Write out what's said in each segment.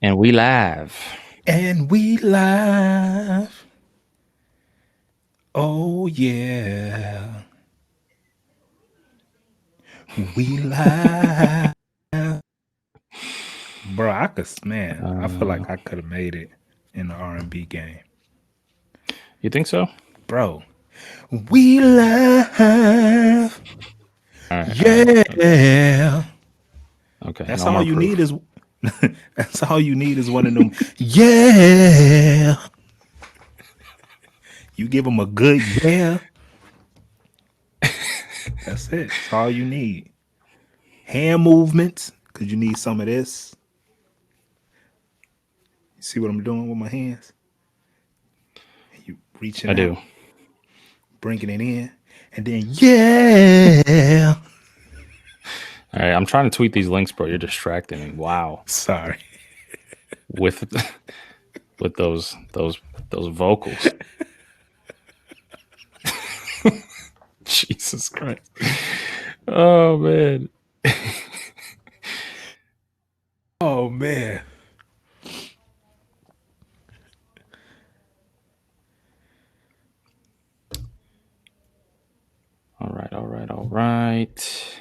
And we live. And we live. Oh yeah. We live. Bro, I feel Uh, like I could have made it in the R&B game. you think so? Bro, we live. All right. Okay. Yeah. Okay. That's No all more you need proof. is that's all you need is one of them. Yeah. You give them a good yeah. That's it. That's all you need. Hand movements, because you need some of this. You see what I'm doing with my hands? You reaching I out, do. bringing it in, and then yeah. All right. I'm trying to tweet these links, bro. You're distracting me. Wow. Sorry. With with those vocals. Jesus Christ. Oh man. Oh man. All right. All right. All right.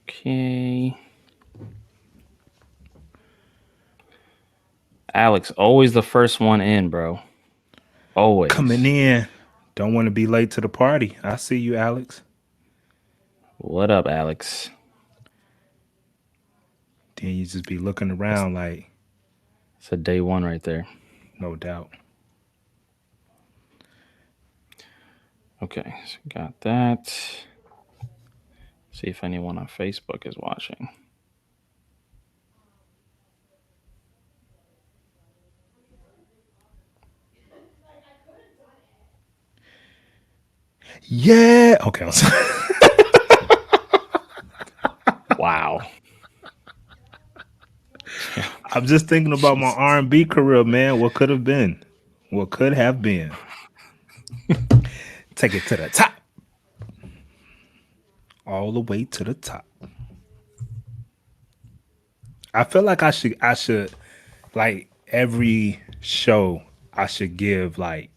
Okay. Alex, always the first one in, bro. Coming Always. in. Don't want to be late to the party. I see you, Alex. What up, Alex? Then you just be looking That's, around like, that's a day one right there. no doubt. Okay, so got that. See if anyone on Facebook is watching. Yeah. Okay. I'm sorry. Wow. I'm just thinking about my Jesus. R&B career, man. What could have been? What could have been? Take it to the top. All the way to the top. I feel like I should like every show I should give like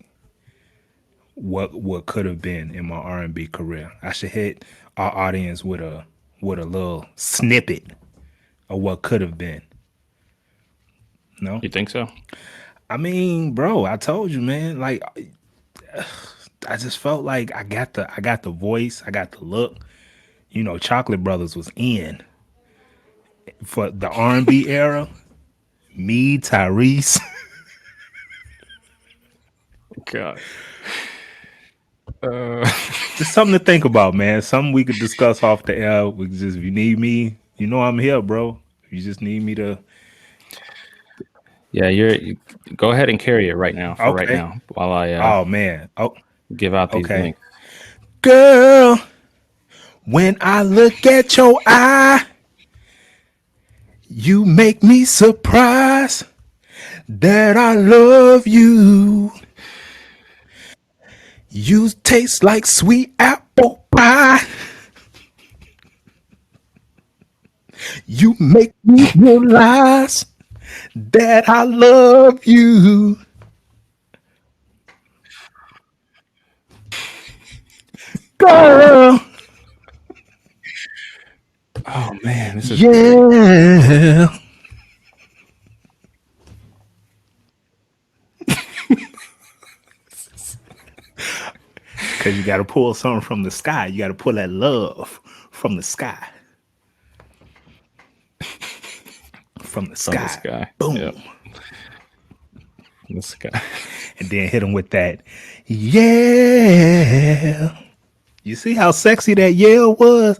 what could have been in my R&B career. I should hit our audience with a little snippet of what could have been. No? You think so? I mean, bro, I told you, man, like I just felt like I got the voice, I got the look. You know, Chocolate Brothers was in for the R&B era. Me, Tyrese. God. Just something to think about, man. Something we could discuss off the air. We could just, if you need me, you know I'm here, bro. If you just need me to. Yeah, go ahead and carry it right now for right Okay. now while I Oh man. Oh, give out these okay. links. Girl, when I look at your eye, you make me surprised that I love you. You taste like sweet apple pie. You make me realize that I love you. Girl, Oh man, this is great. yeah. Because you got to pull something from the sky. You got to pull that love from the sky. From the From the sky. sky. Yep. Boom. From the sky. And then hit them with that, yeah. You see how sexy that yeah was?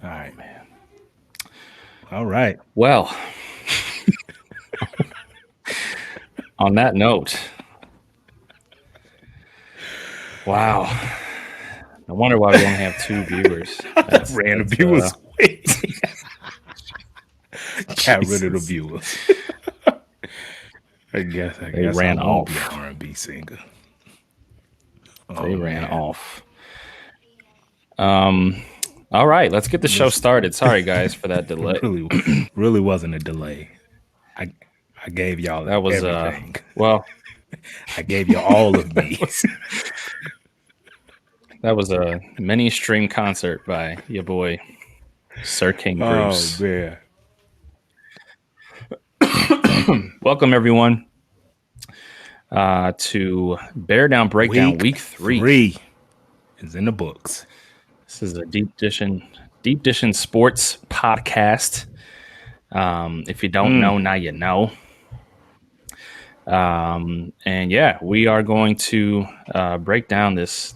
All right. Man. All right. Well, on that note, wow. I wonder why we only have 2 viewers. Random That's viewers. Got rid of the Jesus. viewers. I They guess I ran won't be an off. R&B singer. They Oh ran man, off. All right, let's get the show this started. Sorry, guys, for that delay. really really wasn't a delay. I I gave y'all That was everything. well, I gave you all of that me. was that was a mini stream concert by your boy Sir King Oh Bruce. man, Welcome everyone to Bear Down Breakdown week Week 3. 3 is in the books. This is a deep edition sports podcast. If you don't know, now you know. And yeah, we are going to break down this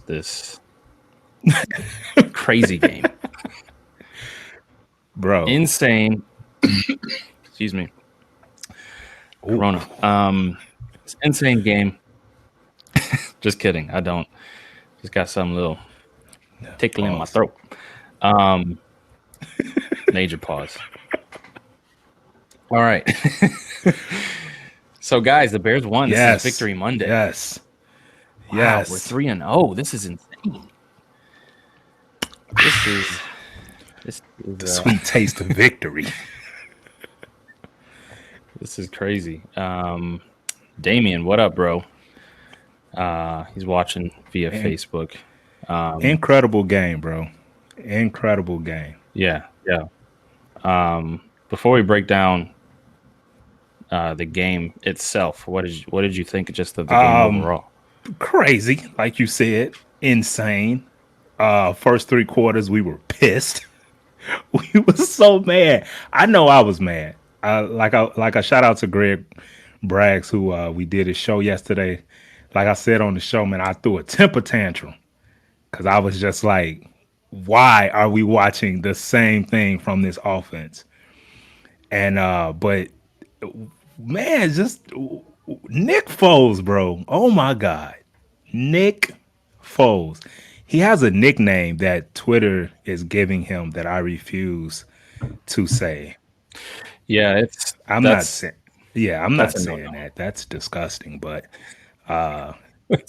crazy game. Bro. Insane. Excuse me. Ooh. Corona. It's an insane game. Just kidding. I don't. Just got some little tickling in my Pause. throat. Major pause. All right. So, guys, the Bears won. Yes. This is Victory Monday. Yes. Wow, Yes. we're 3-0. This is insane. This is The sweet taste of victory. This is crazy. Damien, what up, bro? He's watching via Facebook. Incredible game, bro. Incredible game. Yeah. Before we break down the game itself, what did you think just of the game overall? Crazy, like you said, insane. First 3 quarters, we were pissed. We was so mad. I know I was mad. Like a shout out to Greg Braggs, who we did his show yesterday. Like I said on the show, man, I threw a temper tantrum because I was just like, why are we watching the same thing from this offense? And but man, just Nick Foles, bro. Oh my God. Nick Foles. He has a nickname that Twitter is giving him that I refuse to say. Yeah, I'm not saying that's a saying no-no. that. That's disgusting, but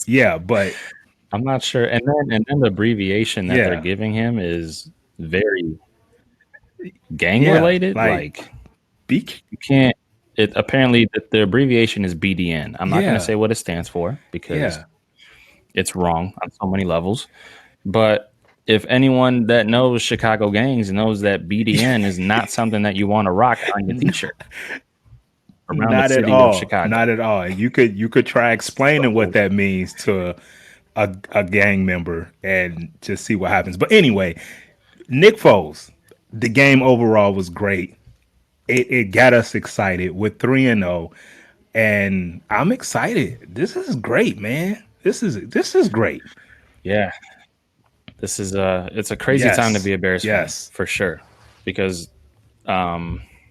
yeah, but I'm not sure. And then the abbreviation that they're yeah. giving him is very gang Yeah, related. like Like be you can't. It apparently the abbreviation is BDN. I'm not going to yeah. say what it stands for because Yeah. it's wrong on so many levels. But if anyone that knows Chicago gangs knows that BDN is not something that you want to rock on your t-shirt around the Not at city of all. Chicago. Not at all. You could try explaining what So, that means to a gang member and just see what happens. But anyway, Nick Foles, the game overall was great. It got us excited with 3-0, and I'm excited. This is great, man. This is great. yeah, this is it's a crazy time to be a Bears fan for sure. Because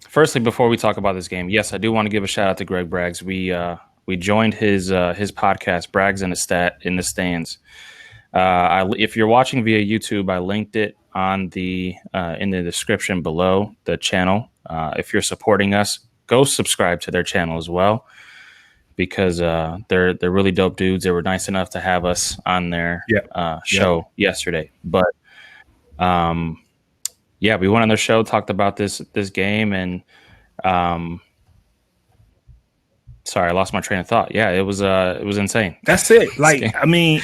firstly, before we talk about this game, yes, I do want to give a shout out to Greg Braggs. We joined his podcast, Braggs in the Stands. If you're watching via YouTube, I linked it on the in the description below the channel. If you're supporting us, go subscribe to their channel as well because they're really dope dudes. They were nice enough to have us on their show yesterday. But yeah, we went on their show, talked about this game, and sorry, I lost my train of thought. Yeah, it was insane. That's it. Like, I mean,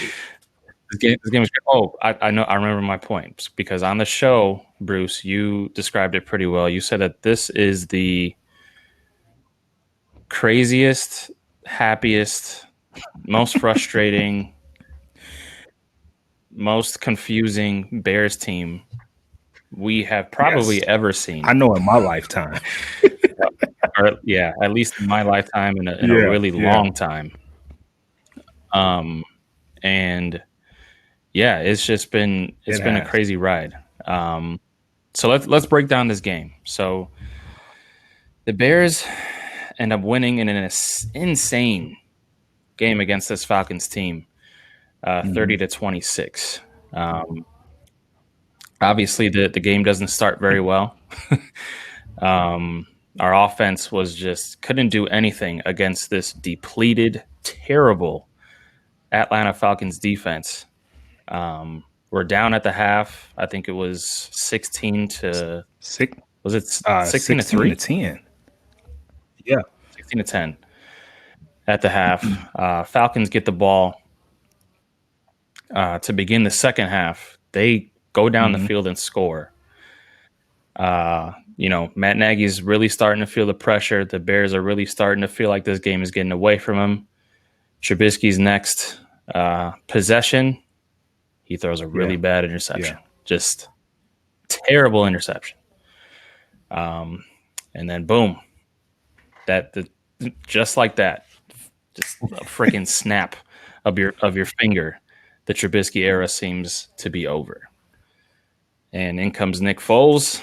This game was great. Oh, I know. I remember my point because on the show, Bruce, you described it pretty well. You said that this is the craziest, happiest, most frustrating, most confusing Bears team we have probably ever seen. I know in my lifetime. Or, yeah, at least in my lifetime in a really long time. And yeah, it's just been a crazy ride. So let's break down this game. So the Bears end up winning in an insane game against this Falcons team, 30-26. Obviously, the game doesn't start very well. Our offense couldn't do anything against this depleted, terrible Atlanta Falcons defense. We're down at the half. I think it was 16 to 6. Was it 16 to 3? 10. Yeah. 16 to 10 at the half. Falcons get the ball to begin the second half. They go down the field and score. Matt Nagy's really starting to feel the pressure. The Bears are really starting to feel like this game is getting away from him. Trubisky's next possession, he throws a really bad interception. Just terrible interception. And then boom, just like that, just a freaking snap of your finger. The Trubisky era seems to be over. And in comes Nick Foles.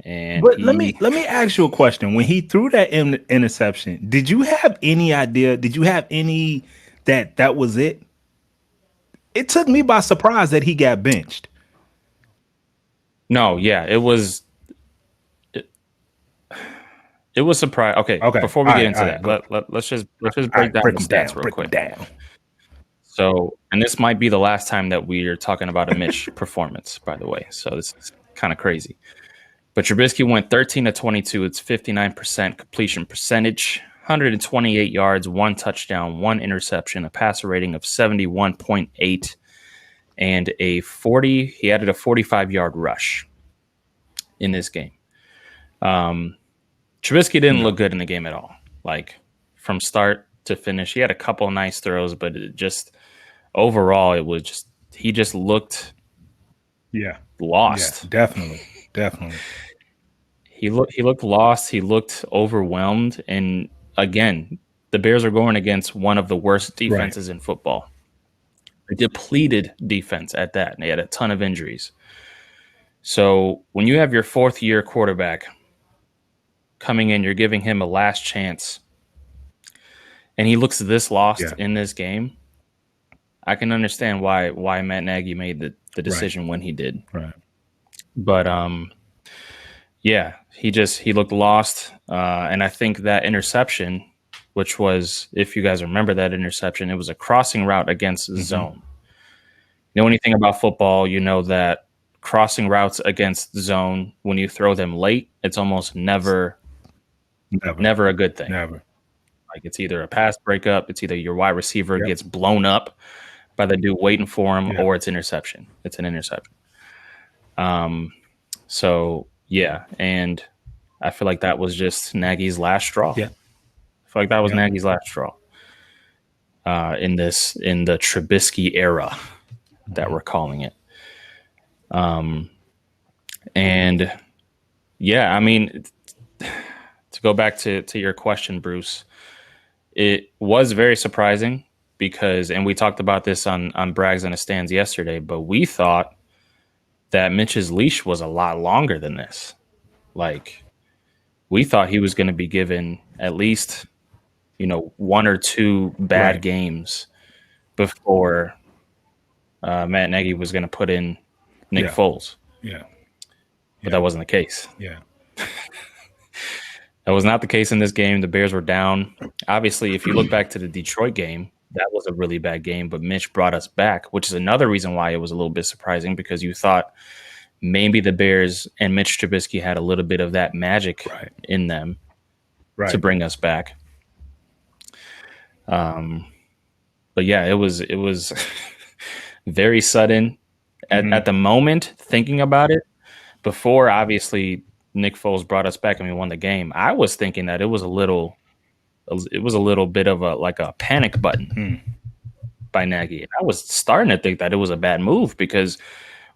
But let me ask you a question. When he threw that interception, did you have any idea? Did you have any that was it? It took me by surprise that he got benched. No, yeah, it was. It was surprise. Okay. Before we get into that, let's just break down the stats real quick. So, and this might be the last time that we are talking about a Mitch performance, by the way. So this is kind of crazy. But Trubisky went 13 to 22. It's 59% completion percentage, 128 yards, 1 touchdown, 1 interception, a passer rating of 71.8, and he added a 45-yard rush in this game. Trubisky didn't look good in the game at all. Like from start to finish, he had a couple of nice throws, but overall, he just looked lost. Yeah, definitely. He looked lost. He looked overwhelmed. And again, the Bears are going against one of the worst defenses in football. A depleted defense at that. And they had a ton of injuries. So when you have your fourth-year quarterback coming in, you're giving him a last chance, and he looks this lost in this game, I can understand why Matt Nagy made the decision when he did. Right. But he looked lost, and I think that interception, which was, if you guys remember that interception, it was a crossing route against zone. You know anything about football, you know that crossing routes against zone, when you throw them late, it's almost never a good thing. Never. Like it's either a pass breakup, it's either your wide receiver gets blown up by the dude waiting for him, or it's interception. It's an interception. So yeah, and I feel like that was just Nagy's last straw. Yeah. I feel like that was Nagy's last straw. In the Trubisky era that we're calling it. And yeah, I mean, to go back to your question, Bruce, it was very surprising because, and we talked about this on Brags and the Stands yesterday, but we thought that Mitch's leash was a lot longer than this. Like, we thought he was going to be given at least, 1 or 2 bad games before Matt Nagy was going to put in Nick Foles. Yeah. But that wasn't the case. Yeah. That was not the case in this game. The Bears were down. Obviously, if you look back to the Detroit game, that was a really bad game, but Mitch brought us back, which is another reason why it was a little bit surprising, because you thought maybe the Bears and Mitch Trubisky had a little bit of that magic in them to bring us back. But yeah, it was very sudden at the moment, thinking about it. Before, obviously, Nick Foles brought us back and we won the game, I was thinking that it was a little bit of a panic button by Nagy. I was starting to think that it was a bad move, because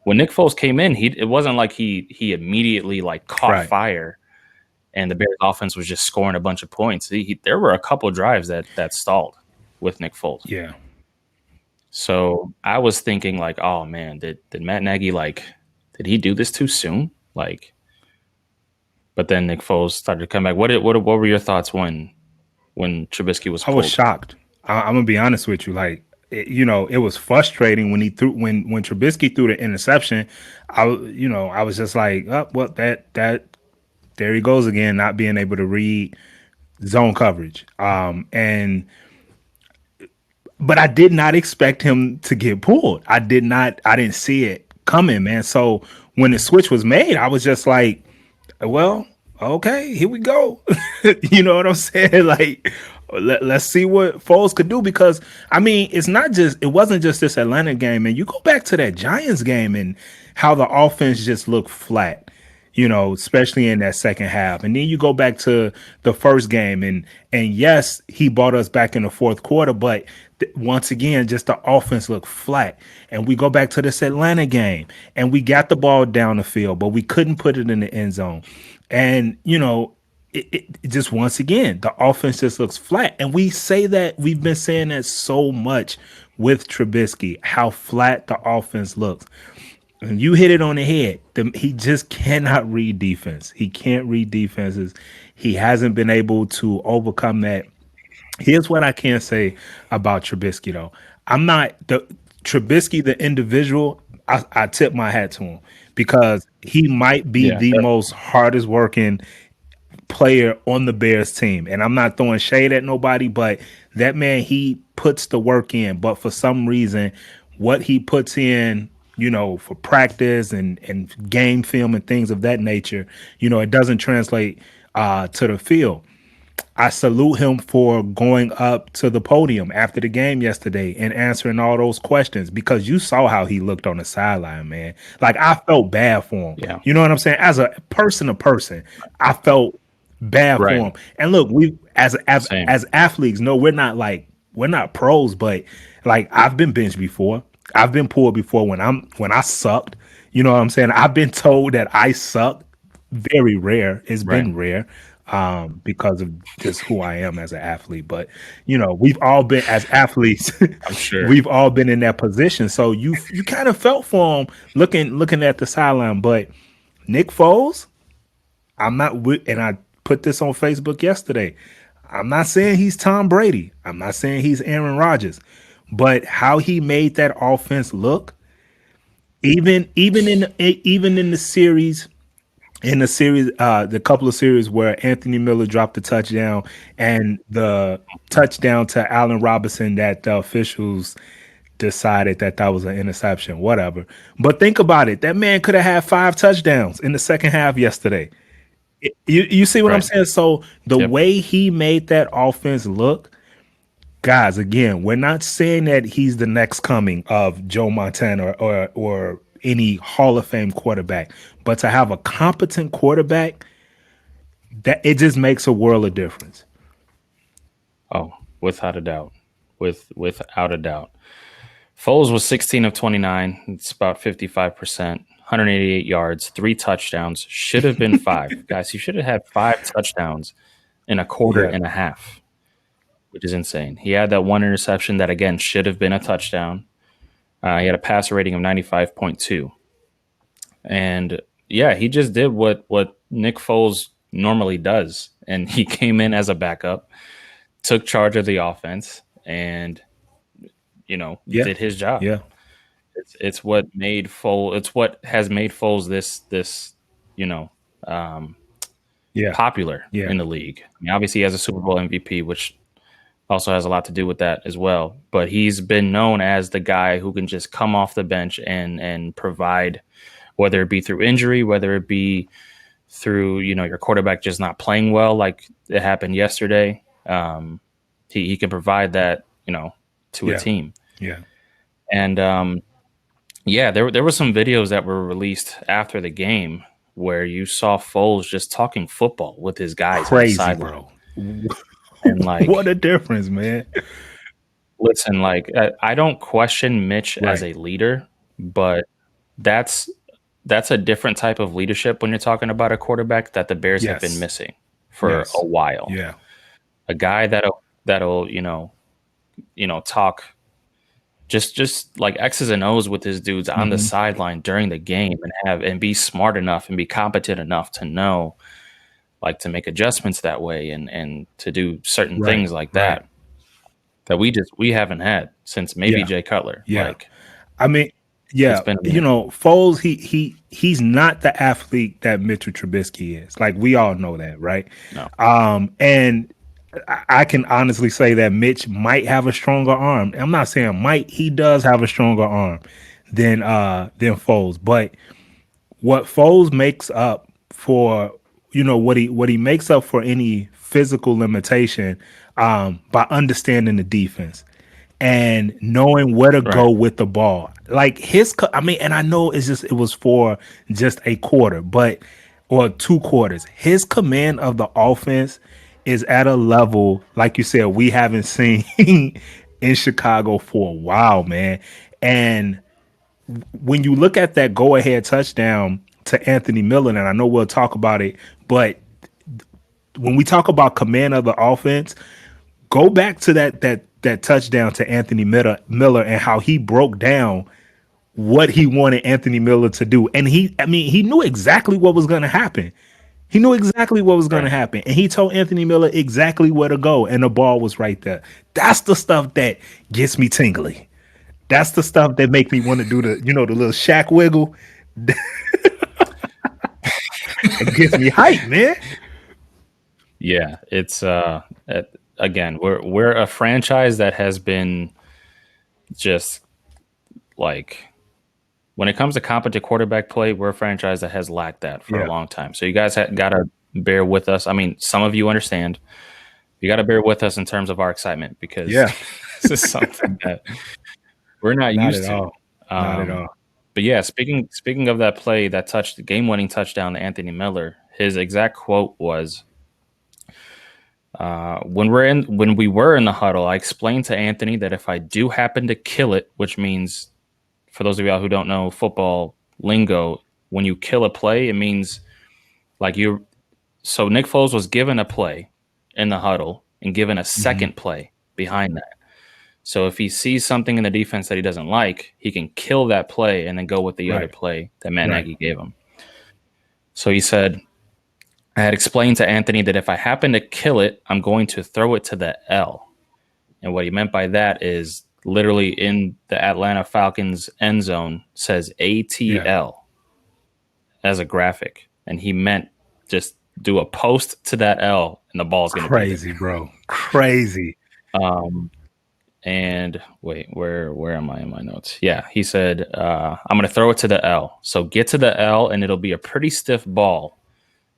when Nick Foles came in, it wasn't like he immediately caught fire and the Bears offense was just scoring a bunch of points. There were a couple of drives that stalled with Nick Foles. Yeah. So I was thinking oh man, did Matt Nagy did he do this too soon? But then Nick Foles started to come back. What were your thoughts when Trubisky was pulled? I was shocked. I'm gonna be honest with you. it was frustrating when when Trubisky threw the interception. I was just like, oh, well, that there he goes again, not being able to read zone coverage. But I did not expect him to get pulled. I didn't see it coming, man. So when the switch was made, I was just like, well, okay, here we go. You know what I'm saying? Like, let's see what Foles could do, because I mean, it wasn't just this Atlanta game, and you go back to that Giants game and how the offense just looked flat, especially in that second half. And then you go back to the first game, and yes, he brought us back in the fourth quarter, but once again, just the offense looked flat. And we go back to this Atlanta game, and we got the ball down the field, but we couldn't put it in the end zone. And it just, once again, the offense just looks flat. And we've been saying that so much with Trubisky, how flat the offense looks. And you hit it on the head. He just cannot read defense. He can't read defenses. He hasn't been able to overcome that. Here's what I can say about Trubisky, though. I'm not the Trubisky, the individual. I tip my hat to him, because he might be the most hardest working player on the Bears team. And I'm not throwing shade at nobody, but that man, he puts the work in. But for some reason, what he puts in, for practice and game film and things of that nature, it doesn't translate to the field. I salute him for going up to the podium after the game yesterday and answering all those questions, because you saw how he looked on the sideline, man. Like, I felt bad for him. Yeah. You know what I'm saying? As a person to person, I felt bad for him. And look, we as athletes, no, we're not pros, but like, I've been benched before. I've been pulled before when I sucked. You know what I'm saying? I've been told that I suck. Very rare. It's been rare. Because of just who I am as an athlete. But we've all been, as athletes, I'm sure we've all been in that position. So you kind of felt for him looking at the sideline. But Nick Foles, and I put this on Facebook yesterday. I'm not saying he's Tom Brady. I'm not saying he's Aaron Rodgers, but how he made that offense look, even in the series. The couple of series where Anthony Miller dropped the touchdown, and the touchdown to Allen Robinson that the officials decided that was an interception, whatever. But think about it. That man could have had 5 touchdowns in the second half yesterday. You see what I'm saying? So the way he made that offense look, guys, again, we're not saying that he's the next coming of Joe Montana or any Hall of Fame quarterback, but to have a competent quarterback, that it just makes a world of difference. Oh, without a doubt. Without a doubt. Foles was 16 of 29. It's about 55%, 188 yards, 3 touchdowns. Should have been 5. Guys, he should have had 5 touchdowns in a quarter and a half, which is insane. He had that one interception that, again, should have been a touchdown. He had a passer rating of 95.2. And yeah, he just did what Nick Foles normally does. And he came in as a backup, took charge of the offense, and did his job. Yeah. It's what made Foles, it's what has made Foles this popular in the league. I mean, obviously he has a Super Bowl MVP, which also has a lot to do with that as well. But he's been known as the guy who can just come off the bench and provide, whether it be through injury, whether it be through, your quarterback just not playing well, like it happened yesterday. He can provide that, to a team. Yeah. And there were some videos that were released after the game where you saw Foles just talking football with his guys. Crazy, bro. And like, what a difference, man. Listen, like, I don't question Mitch as a leader, but that's a different type of leadership when you're talking about a quarterback that the Bears have been missing for a while. Yeah. A guy that'll talk just like X's and O's with his dudes on the sideline during the game, and be smart enough and be competent enough to know, like, to make adjustments that way and to do certain things like that. that we haven't had since maybe Jay Cutler. Yeah. Like, I mean, yeah, Foles, he's not the athlete that Mitchell Trubisky is. Like, we all know that, right? No. And I can honestly say that Mitch might have a stronger arm. I'm not saying might, he does have a stronger arm than Foles. But what Foles makes up for, what he makes up for any physical limitation by understanding the defense and knowing where to go with the ball. Like and I know it was for just a quarter, or 2 quarters. His command of the offense is at a level, like you said, we haven't seen in Chicago for a while, man. And when you look at that go-ahead touchdown to Anthony Miller, and I know we'll talk about it, but when we talk about command of the offense, go back to that touchdown to Anthony Miller and how he broke down what he wanted Anthony Miller to do. And he knew exactly what was going to happen. He knew exactly what was going to happen. And he told Anthony Miller exactly where to go. And the ball was right there. That's the stuff that gets me tingly. That's the stuff that make me want to do the little Shaq wiggle. It gets me hyped, man. Yeah, it's again, we're a franchise that has been just like, when it comes to competent quarterback play, we're a franchise that has lacked that for a long time. So you guys got to bear with us. I mean, some of you understand. You got to bear with us in terms of our excitement, because this is something that we're not used to. Not at all. But yeah, speaking of that play, the game-winning touchdown to Anthony Miller, his exact quote was, when we were in the huddle, I explained to Anthony that if I do happen to kill it, which means, for those of y'all who don't know football lingo, when you kill a play, it means like so Nick Foles was given a play in the huddle and given a second play behind that. So if he sees something in the defense that he doesn't like, he can kill that play and then go with the other play that Matt Nagy gave him. So he said, I had explained to Anthony that if I happen to kill it, I'm going to throw it to the L. And what he meant by that is literally in the Atlanta Falcons end zone says ATL as a graphic. And he meant just do a post to that L and the ball's going to be crazy, bro. Crazy. And wait, where am I in my notes? Yeah, he said, I'm going to throw it to the L. So get to the L and it'll be a pretty stiff ball.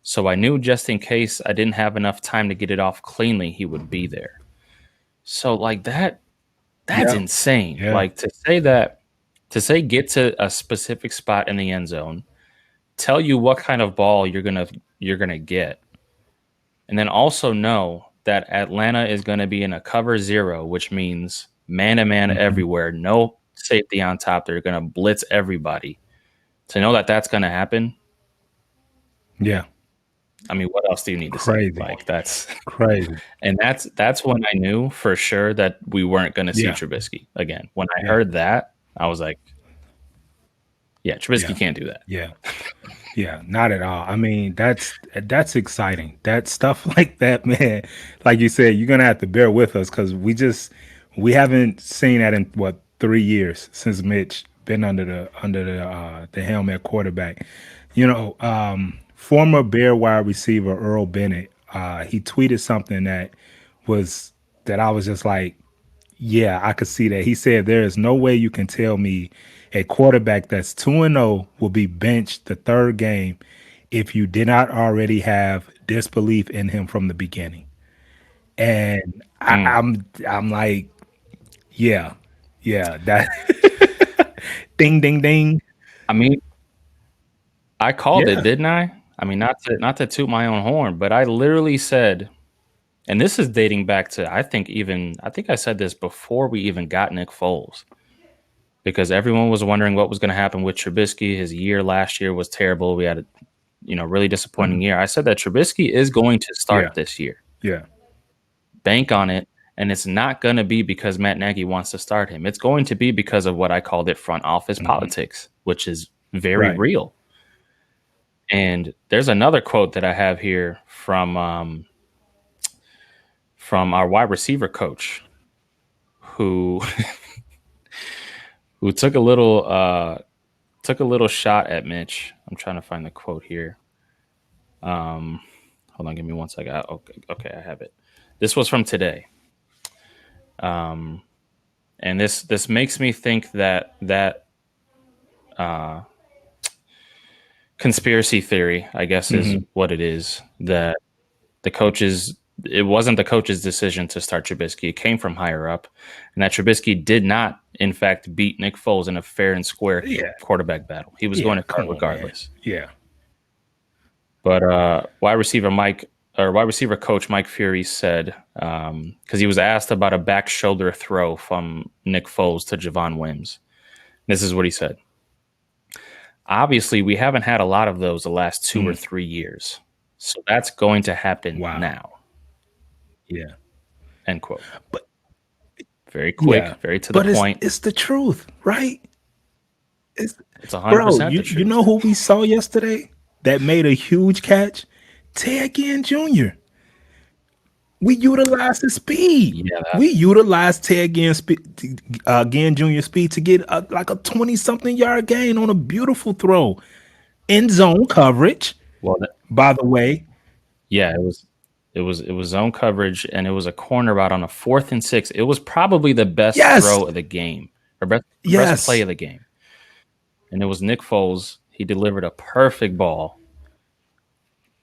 So I knew just in case I didn't have enough time to get it off cleanly, he would be there. So like that's insane. Yeah. Like to say get to a specific spot in the end zone, tell you what kind of ball you're gonna get, and then also know that Atlanta is going to be in a cover 0, which means man-to-man everywhere, no safety on top. They're going to blitz everybody. To know that that's going to happen. Yeah. I mean, what else do you need to say? Like, that's crazy. And that's when I knew for sure that we weren't going to see Trubisky again. When I heard that, I was like, yeah, Trubisky can't do that. Yeah. Yeah, not at all. I mean, that's exciting. That stuff like that, man. Like you said, you're gonna have to bear with us because we haven't seen that in 3 years since Mitch been under the helm at quarterback. Former Bear wide receiver Earl Bennett, he tweeted something that I was just like, yeah, I could see that. He said, there is no way you can tell me a quarterback that's 2-0 will be benched the third game if you did not already have disbelief in him from the beginning. And I'm like, yeah, that ding, ding, ding. I mean, I called it, didn't I? I mean, not to toot my own horn, but I literally said, and this is dating back to, I think I said this before we even got Nick Foles, because everyone was wondering what was going to happen with Trubisky. His year last year was terrible. We had a really disappointing year. I said that Trubisky is going to start this year. Yeah. Bank on it. And it's not going to be because Matt Nagy wants to start him. It's going to be because of what I called it front office politics, which is very real. And there's another quote that I have here from our wide receiver coach. who who took a little shot at Mitch. I'm trying to find the quote here. Hold on, give me 1 second. Okay, I have it. This was from today. And this makes me think that conspiracy theory, I guess, is what it is. That it wasn't the coach's decision to start Trubisky. It came from higher up, and that Trubisky did not, in fact, beat Nick Foles in a fair and square quarterback battle. He was going to start regardless. Yeah. But wide receiver coach Mike Fury said, because he was asked about a back shoulder throw from Nick Foles to Javon Wims. This is what he said. Obviously, we haven't had a lot of those the last 2 or 3 years. So that's going to happen now. Yeah. End quote. But very quick, very to the point. It's the truth, right? It's 100% the truth. You know who we saw yesterday that made a huge catch? Ted Ginn Jr. We utilized his speed. Yeah, we utilized Ted Ginn Jr. speed to get like a 20-something yard gain on a beautiful throw in zone coverage. Well, by the way, yeah, it was zone coverage, and it was a corner route on a 4th and 6. It was probably the best throw of the game, or best play of the game. And it was Nick Foles. He delivered a perfect ball.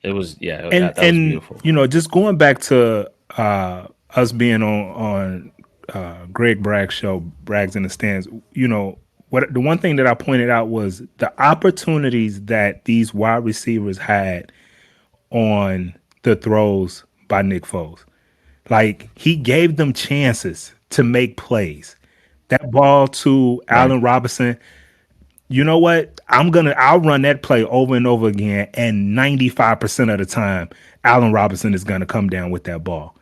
It was that was beautiful. You know, just going back to us being on Greg Bragg's show, Bragg's in the Stands. You know, the one thing that I pointed out was the opportunities that these wide receivers had on the throws by Nick Foles. Like, he gave them chances to make plays. That ball to Allen Robinson. You know what? I'll run that play over and over again, and 95% of the time, Allen Robinson is gonna come down with that ball.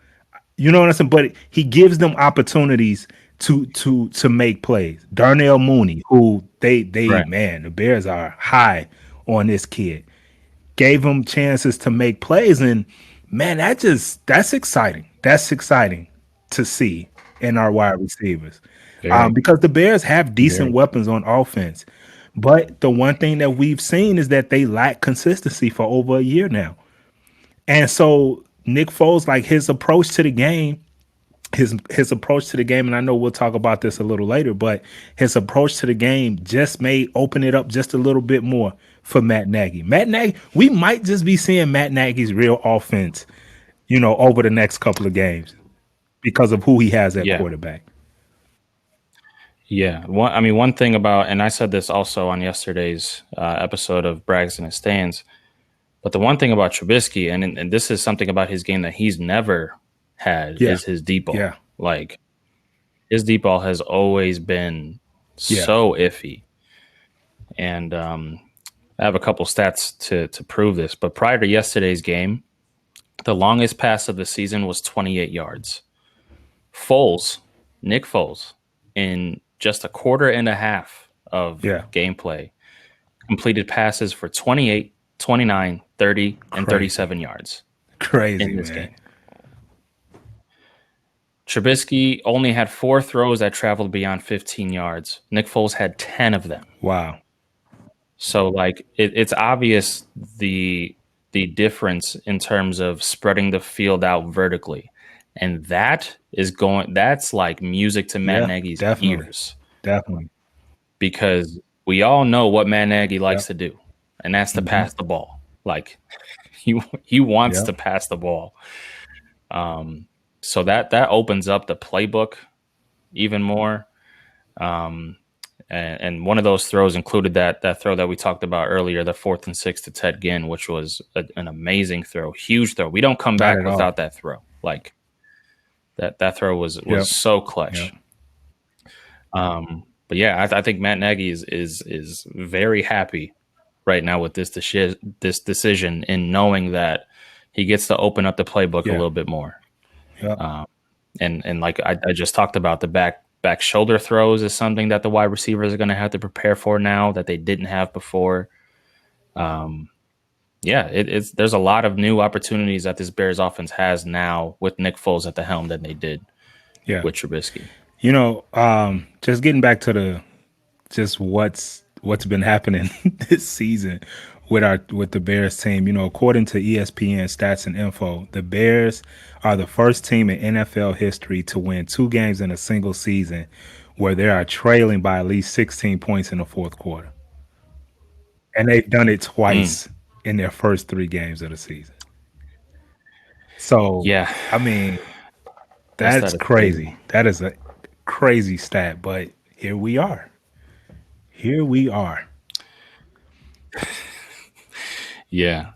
You know what I'm saying? But he gives them opportunities to make plays. Darnell Mooney, who man, the Bears are high on this kid, gave him chances to make plays, and man, that's exciting. That's exciting to see in our wide receivers, because the Bears have decent weapons on offense. But the one thing that we've seen is that they lack consistency for over a year now. And so Nick Foles, like, his approach to the game, and I know we'll talk about this a little later, but his approach to the game just may open it up just a little bit more for Matt Nagy. We might just be seeing Matt Nagy's real offense, you know, over the next couple of games because of who he has at quarterback. Yeah. One thing about, and I said this also on yesterday's episode of Bragg's in the Stands, but the one thing about Trubisky, and this is something about his game that he's never had, is his deep ball. Yeah. Like, his deep ball has always been so iffy. And I have a couple stats to prove this, but prior to yesterday's game, the longest pass of the season was 28 yards. Nick Foles, in just a quarter and a half of gameplay, completed passes for 28, 29, 30, and 37 yards. Crazy, in this man. game. Trubisky only had 4 throws that traveled beyond 15 yards. Nick Foles had 10 of them. Wow. So, like, it's obvious the difference in terms of spreading the field out vertically. And that's like music to Matt Nagy's ears. Definitely. Because we all know what Matt Nagy likes to do, and that's to pass the ball. Like, he wants to pass the ball. So that opens up the playbook even more. And one of those throws included that throw that we talked about earlier, the 4th and 6 to Ted Ginn, which was an amazing throw, huge throw. We don't come back without that throw. Like, that throw was so clutch. But yeah, I think Matt Nagy is very happy right now with this decision, in knowing that he gets to open up the playbook a little bit more. And like I just talked about, the back shoulder throws is something that the wide receivers are going to have to prepare for now that they didn't have before. There's a lot of new opportunities that this Bears offense has now with Nick Foles at the helm than they did with Trubisky. Just getting back to the just what's been happening this season with the Bears team. According to ESPN stats and info, the Bears are the first team in NFL history to win 2 games in a single season where they are trailing by at least 16 points in the fourth quarter. And they've done it twice in their first 3 games of the season. So, Yeah, I mean, that's crazy. That is a crazy stat, but here we are. Here we are. Yeah.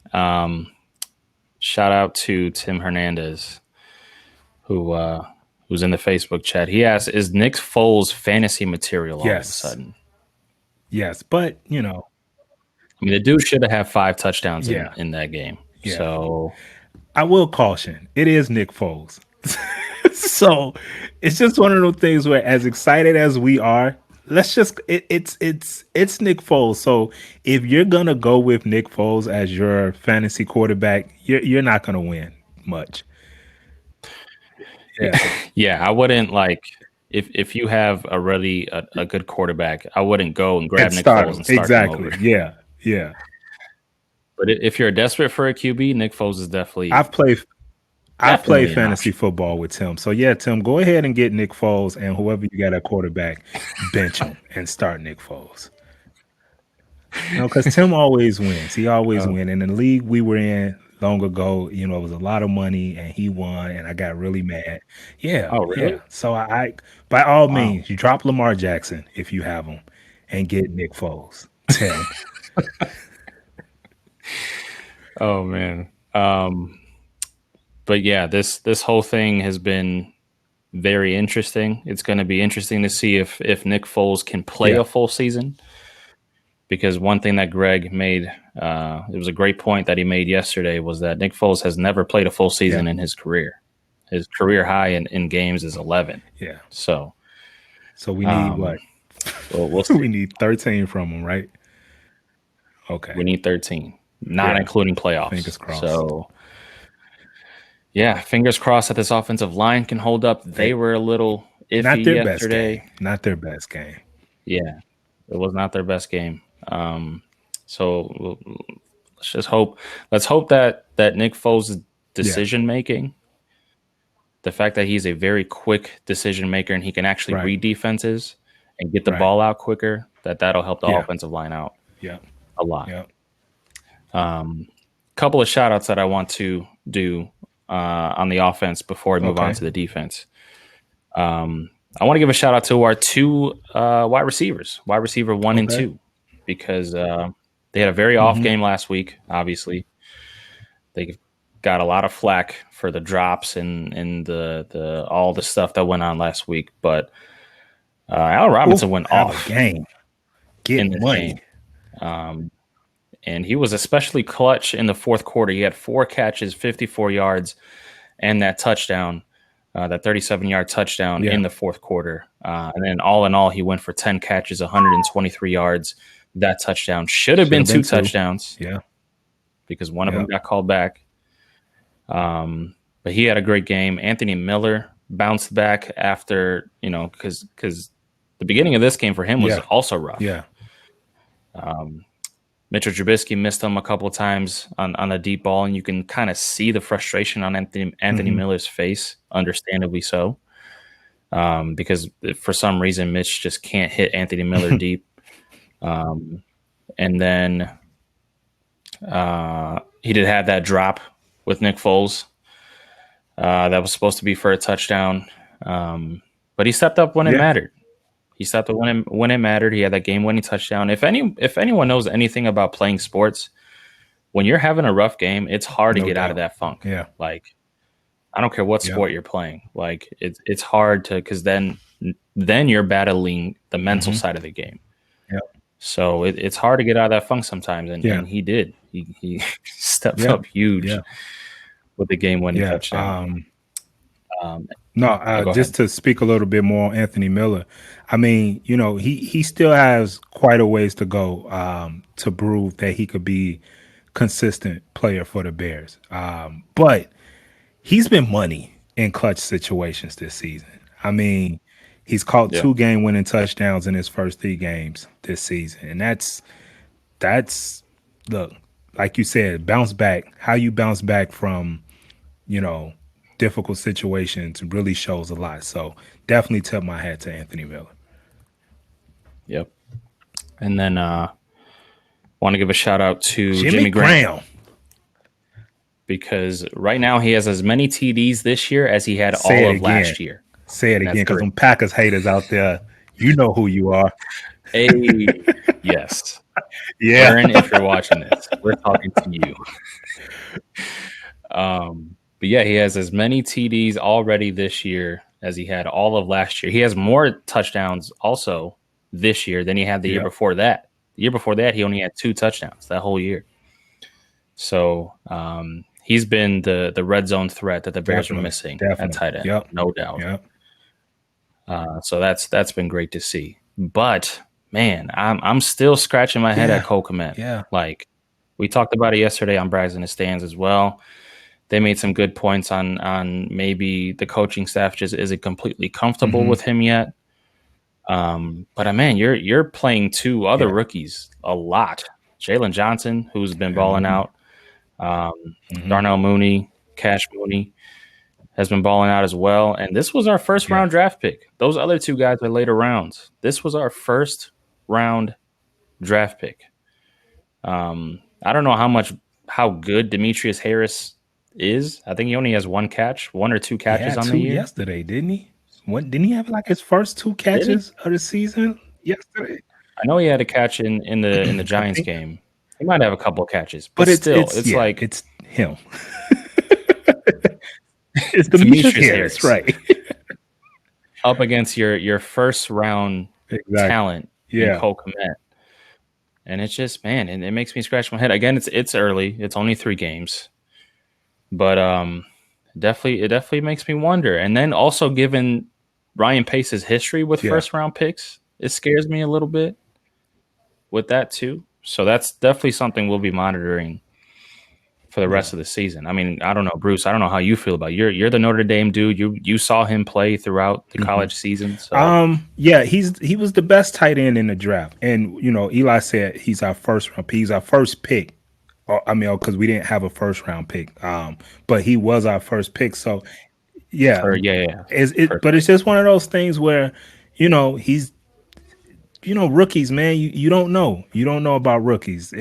Shout out to Tim Hernandez, who's in the Facebook chat. He asked, "Is Nick Foles fantasy material all of a sudden?" Yes, but I mean, the dude should have had 5 touchdowns Yeah. in that game. Yeah. So I will caution, it is Nick Foles. So it's just one of those things where, as excited as we are, let's just it's Nick Foles. So if you're gonna go with Nick Foles as your fantasy quarterback, you're not gonna win much. Yeah, I wouldn't like if you have already a good quarterback, I wouldn't go and grab Nick Foles and start him over. Yeah. But if you're desperate for a QB, Nick Foles is definitely. I've played fantasy football with Tim. So yeah, Tim, go ahead and get Nick Foles, and whoever you got at quarterback, bench him and start Nick Foles. Because Tim always wins. He always wins. In the league we were in long ago, it was a lot of money, and he won, and I got really mad. Yeah. Oh, really? Yeah. So I by all means, you drop Lamar Jackson if you have him, and get Nick Foles. Tim. Oh man. But yeah, this whole thing has been very interesting. It's going to be interesting to see if Nick Foles can play a full season. Because one thing that Greg made, it was a great point that he made yesterday, was that Nick Foles has never played a full season in his career. His career high in games is 11. Yeah. So we need what? We'll see. We need 13 from him, right? Okay. We need 13, not including playoffs. Fingers crossed. So yeah, fingers crossed that this offensive line can hold up. They were a little iffy yesterday. Not their best game. Yeah, it was not their best game. So let's just hope. Let's hope that Nick Foles' decision making, the fact that he's a very quick decision maker and he can actually read defenses and get the ball out quicker, that'll help the offensive line out. A lot. Couple of shout outs that I want to do on the offense before we move on to the defense. I want to give a shout out to our 2 wide receivers, wide receiver 1 and 2, because they had a very off game last week. Obviously, they got a lot of flack for the drops and the all the stuff that went on last week. But Allen Robinson went off game, getting money. And he was especially clutch in the fourth quarter. He had 4 catches, 54 yards, and that touchdown, that 37-yard touchdown in the fourth quarter. And then all in all, he went for 10 catches, 123 yards. That touchdown should have been 2 touchdowns. Yeah. Because one of them got called back. But he had a great game. Anthony Miller bounced back after, because the beginning of this game for him was also rough. Yeah. Mitchell Trubisky missed him a couple of times on a deep ball, and you can kind of see the frustration on Anthony Miller's face, understandably so, because for some reason Mitch just can't hit Anthony Miller deep. And then he did have that drop with Nick Foles that was supposed to be for a touchdown, but he stepped up when it mattered. He stepped up when it mattered. He had that game-winning touchdown. If anyone knows anything about playing sports, when you're having a rough game, it's hard to get out of that funk. Yeah. Like, I don't care what sport you're playing. Like, it's hard to, because then you're battling the mental side of the game. Yeah. So it's hard to get out of that funk sometimes, and he did. He stepped up huge with the game-winning touchdown. Just to speak a little bit more on Anthony Miller. I mean, he still has quite a ways to go to prove that he could be consistent player for the Bears. But he's been money in clutch situations this season. I mean, He's caught 2 game-winning touchdowns in his first 3 games this season, and that's look, like you said, bounce back. How you bounce back from, difficult situations really shows a lot. So definitely tip my hat to Anthony Miller. Yep. And then want to give a shout out to Jimmy Graham. Because right now he has as many TDs this year as he had all of last year. Say it again, because some Packers haters out there, you know who you are. Hey, yes. Yeah. Aaron, if you're watching this, we're talking to you. But yeah, he has as many TDs already this year as he had all of last year. He has more touchdowns also this year than he had the year before that. The year before that, he only had 2 touchdowns that whole year. So he's been the red zone threat that the Bears were missing at tight end, no doubt. Yep. So that's been great to see. But man, I'm still scratching my head at Cole Kmet. Yeah. Like we talked about it yesterday on Brags in the Stands as well. They made some good points on maybe the coaching staff just isn't completely comfortable with him yet. But man, you're playing 2 other rookies a lot. Jalen Johnson, who's been balling out. Darnell Mooney, Cash Mooney has been balling out as well. And this was our first round draft pick. Those other 2 guys are later rounds. This was our first round draft pick. I don't know how good Demetrius Harris is. I think he only has 1 or 2 catches on the year. Yesterday, didn't he? Didn't he have like his first 2 catches of the season yesterday? I know he had a catch in the Giants game. He might have a couple of catches, but still, it's like it's him. It's Demetrius Harris, right? Up against your first round talent, in Cole Kmet. And it's just, man, and it makes me scratch my head. Again, it's early. It's only 3 games. But it definitely makes me wonder. And then also given Ryan Pace's history with first round picks, it scares me a little bit with that too. So that's definitely something we'll be monitoring for the rest of the season. I mean, I don't know, Bruce, I don't know how you feel about it. You're the Notre Dame dude. You saw him play throughout the college season. So. He was the best tight end in the draft. And Eli said he's our first round pick. He's our first pick. Because we didn't have a first round pick. But he was our first pick. So but it's just one of those things where, he's rookies, man. You don't know. You don't know about rookies.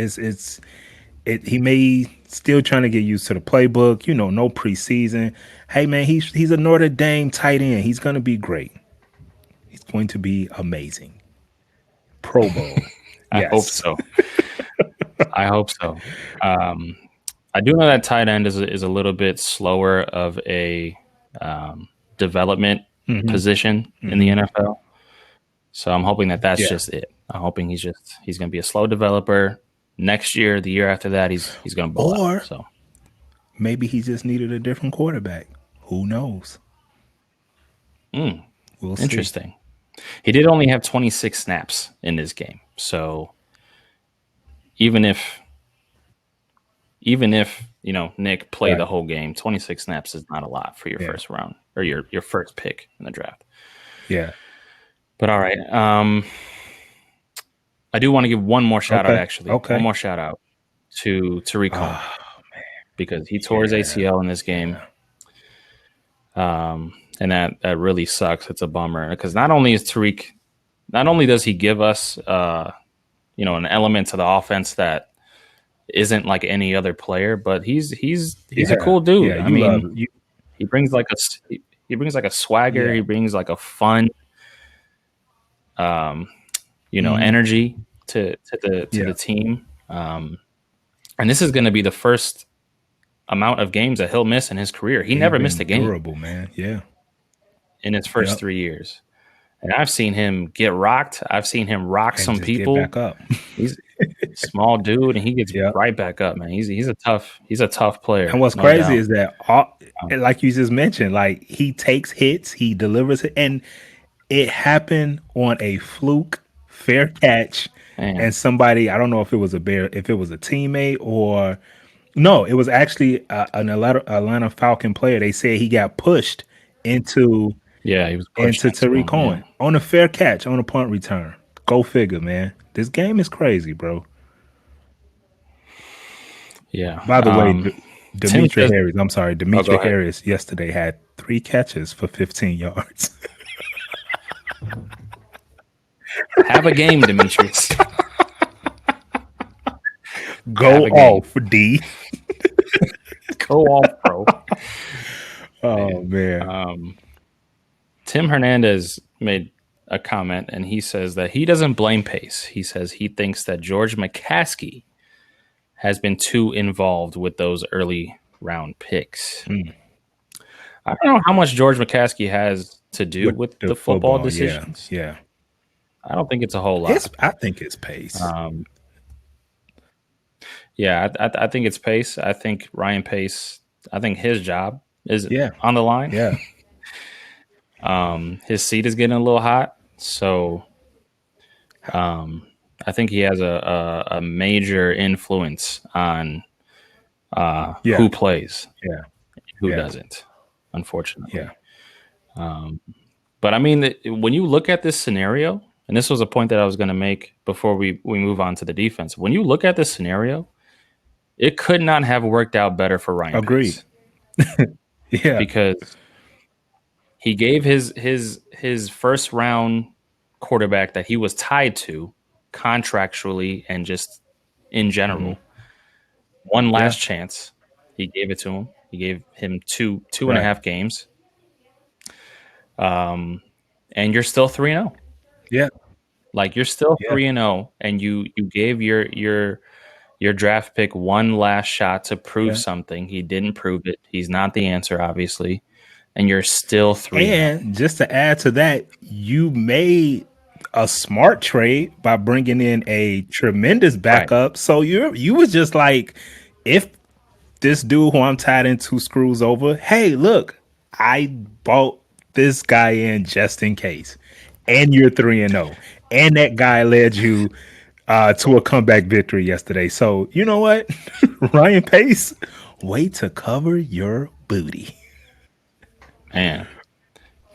He may still trying to get used to the playbook. No preseason. Hey, man, he's a Notre Dame tight end. He's going to be great. He's going to be amazing. Pro Bowl. I hope so. I hope so. I do know that tight end is a little bit slower of a development position in the NFL. So I'm hoping that's just it. I'm hoping he's going to be a slow developer. Next year, the year after that, he's going to blow out. So maybe he just needed a different quarterback. Who knows? We'll Interesting. See. He did only have 26 snaps in this game. So even if Nick played the whole game, 26 snaps is not a lot for your first round or your first pick in the draft. Yeah. But all right. I do want to give one more shout out, actually. Okay. One more shout out to Tariq Cohen because he tore his ACL in this game. And that really sucks. It's a bummer because not only does he give us an element to the offense that isn't like any other player, but he's a cool dude. Yeah, I mean, he brings like a swagger. He brings like a fun, energy to the team. And this is going to be the first amount of games that he'll miss in his career. He never missed a game. Durable, man. Yeah. In his first 3 years. And I've seen him get rocked. I've seen him rock some people. Get back up. He's a small dude, and he gets right back up, man. He's a tough player. And what's crazy is that, like you just mentioned, like he takes hits, he delivers it, and it happened on a fluke, fair catch, and somebody, I don't know if it was a teammate or no, it was actually an Atlanta Falcon player. They said he got pushed into. Yeah, he was and pushed to next to Tariq him, Cohen yeah. on a fair catch on a punt return. Go figure, man. This game is crazy, bro. Yeah. By the way, Tim Demetri says, Harris, I'm sorry, oh, go Demetri ahead. Harris yesterday had 3 catches for 15 yards. Have a game, Demetrius. Go off, D. Go off, bro. Oh, man. Tim Hernandez made a comment, and he says that he doesn't blame Pace. He says he thinks that George McCaskey has been too involved with those early round picks. I don't know how much George McCaskey has to do with the football decisions. Yeah. I don't think it's a whole lot. I think it's Pace. Yeah, I think it's Pace. I think Ryan Pace, I think his job is on the line. Yeah. His seat is getting a little hot. So I think he has a major influence on who plays, who doesn't, unfortunately. Yeah. But I mean, when you look at this scenario, and this was a point that I was going to make before we move on to the defense. When you look at this scenario, it could not have worked out better for Ryan Agreed. Pace. Yeah. Because he gave his first round quarterback that he was tied to contractually and just in general one last chance. He gave it to him. He gave him two and a half games. And you're still 3-0. Yeah. Like you're still 3-0, and you gave your draft pick one last shot to prove something. He didn't prove it. He's not the answer, obviously. And you're still 3-0. And just to add to that, you made a smart trade by bringing in a tremendous backup. Right. So you was just like, if this dude who I'm tied into screws over, hey, look, I bought this guy in just in case. And you're 3-0. And that guy led you to a comeback victory yesterday. So you know what? Ryan Pace, way to cover your booty. Man,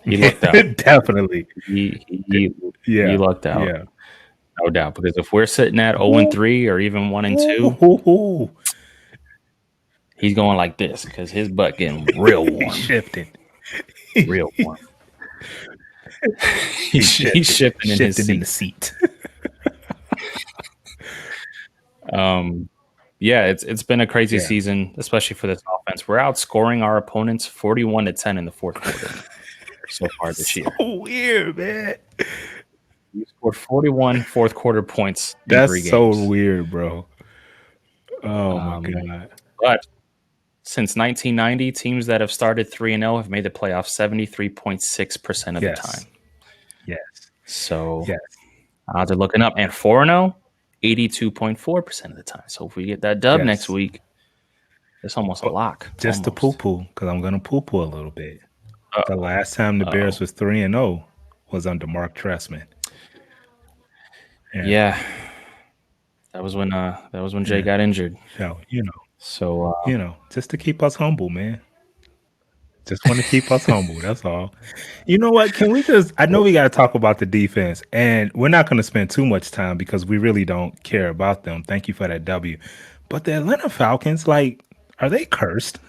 he lucked out. Definitely. He lucked out. Yeah. No doubt. Because if we're sitting at 0-3 or even 1-2, he's going like this because his butt getting real warm. Shifting. Real warm. He's shifting in the seat. Yeah, it's been a crazy season, especially for this offense. We're outscoring our opponents 41-10 in the fourth quarter so far this year. So weird, man. We scored 41 fourth quarter points in That's 3 games. So weird, bro. Oh my god. But since 1990, teams that have started 3-0 have made the playoffs 73.6% of the time. Yes. So odds are looking up. And 4-0, 82.4% of the time. So if we get that dub next week, it's almost a lock. Just to poo-poo, because I'm going to poo-poo a little bit. The last time the Bears was 3-0 was under Mark Trestman. Yeah. That was when Jay got injured. So, just to keep us humble, man. Just want to keep us humble. That's all. You know what? Can we I know we got to talk about the defense, and we're not going to spend too much time because we really don't care about them. Thank you for that W. But the Atlanta Falcons, are they cursed?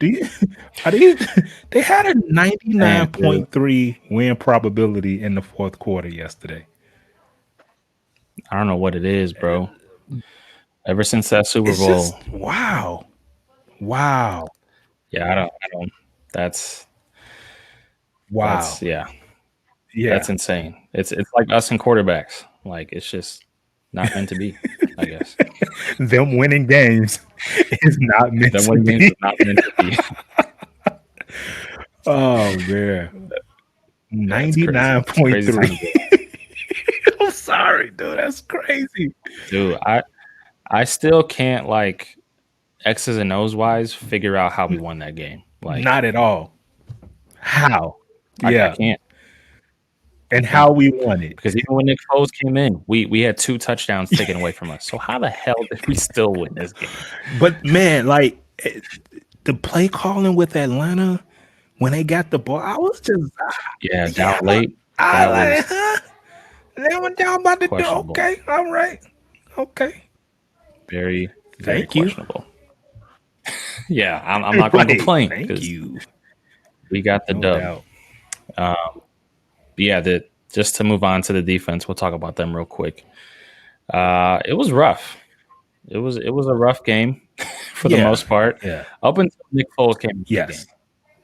They had a 99.3 win probability in the fourth quarter yesterday. I don't know what it is, bro. Ever since that Super Bowl. Wow. Yeah, I don't. That's wow. That's insane. It's like us and quarterbacks. Like it's just not meant to be, I guess. Them winning games is not meant to be. Games is not meant to be. Oh man. 99.3. I'm sorry, dude. That's crazy. Dude, I still can't X's and O's wise figure out how we won that game. Not at all. How? I can't. And how we won it. Because even when Nick Foles came in, we had 2 touchdowns taken away from us. So how the hell did we still win this game? But man, the play calling with Atlanta when they got the ball, I was just down late. I That like, was huh? They were down about the door. questionable. Okay, all right, okay. Very, very Thank you. questionable. Yeah, I'm not going to complain Thank because you. we got the No dub. doubt. Yeah, just to move on to the defense, we'll talk about them real quick. It was rough. It was a rough game for the most part. Yeah. Up until Nick Foles came into the game, Yes.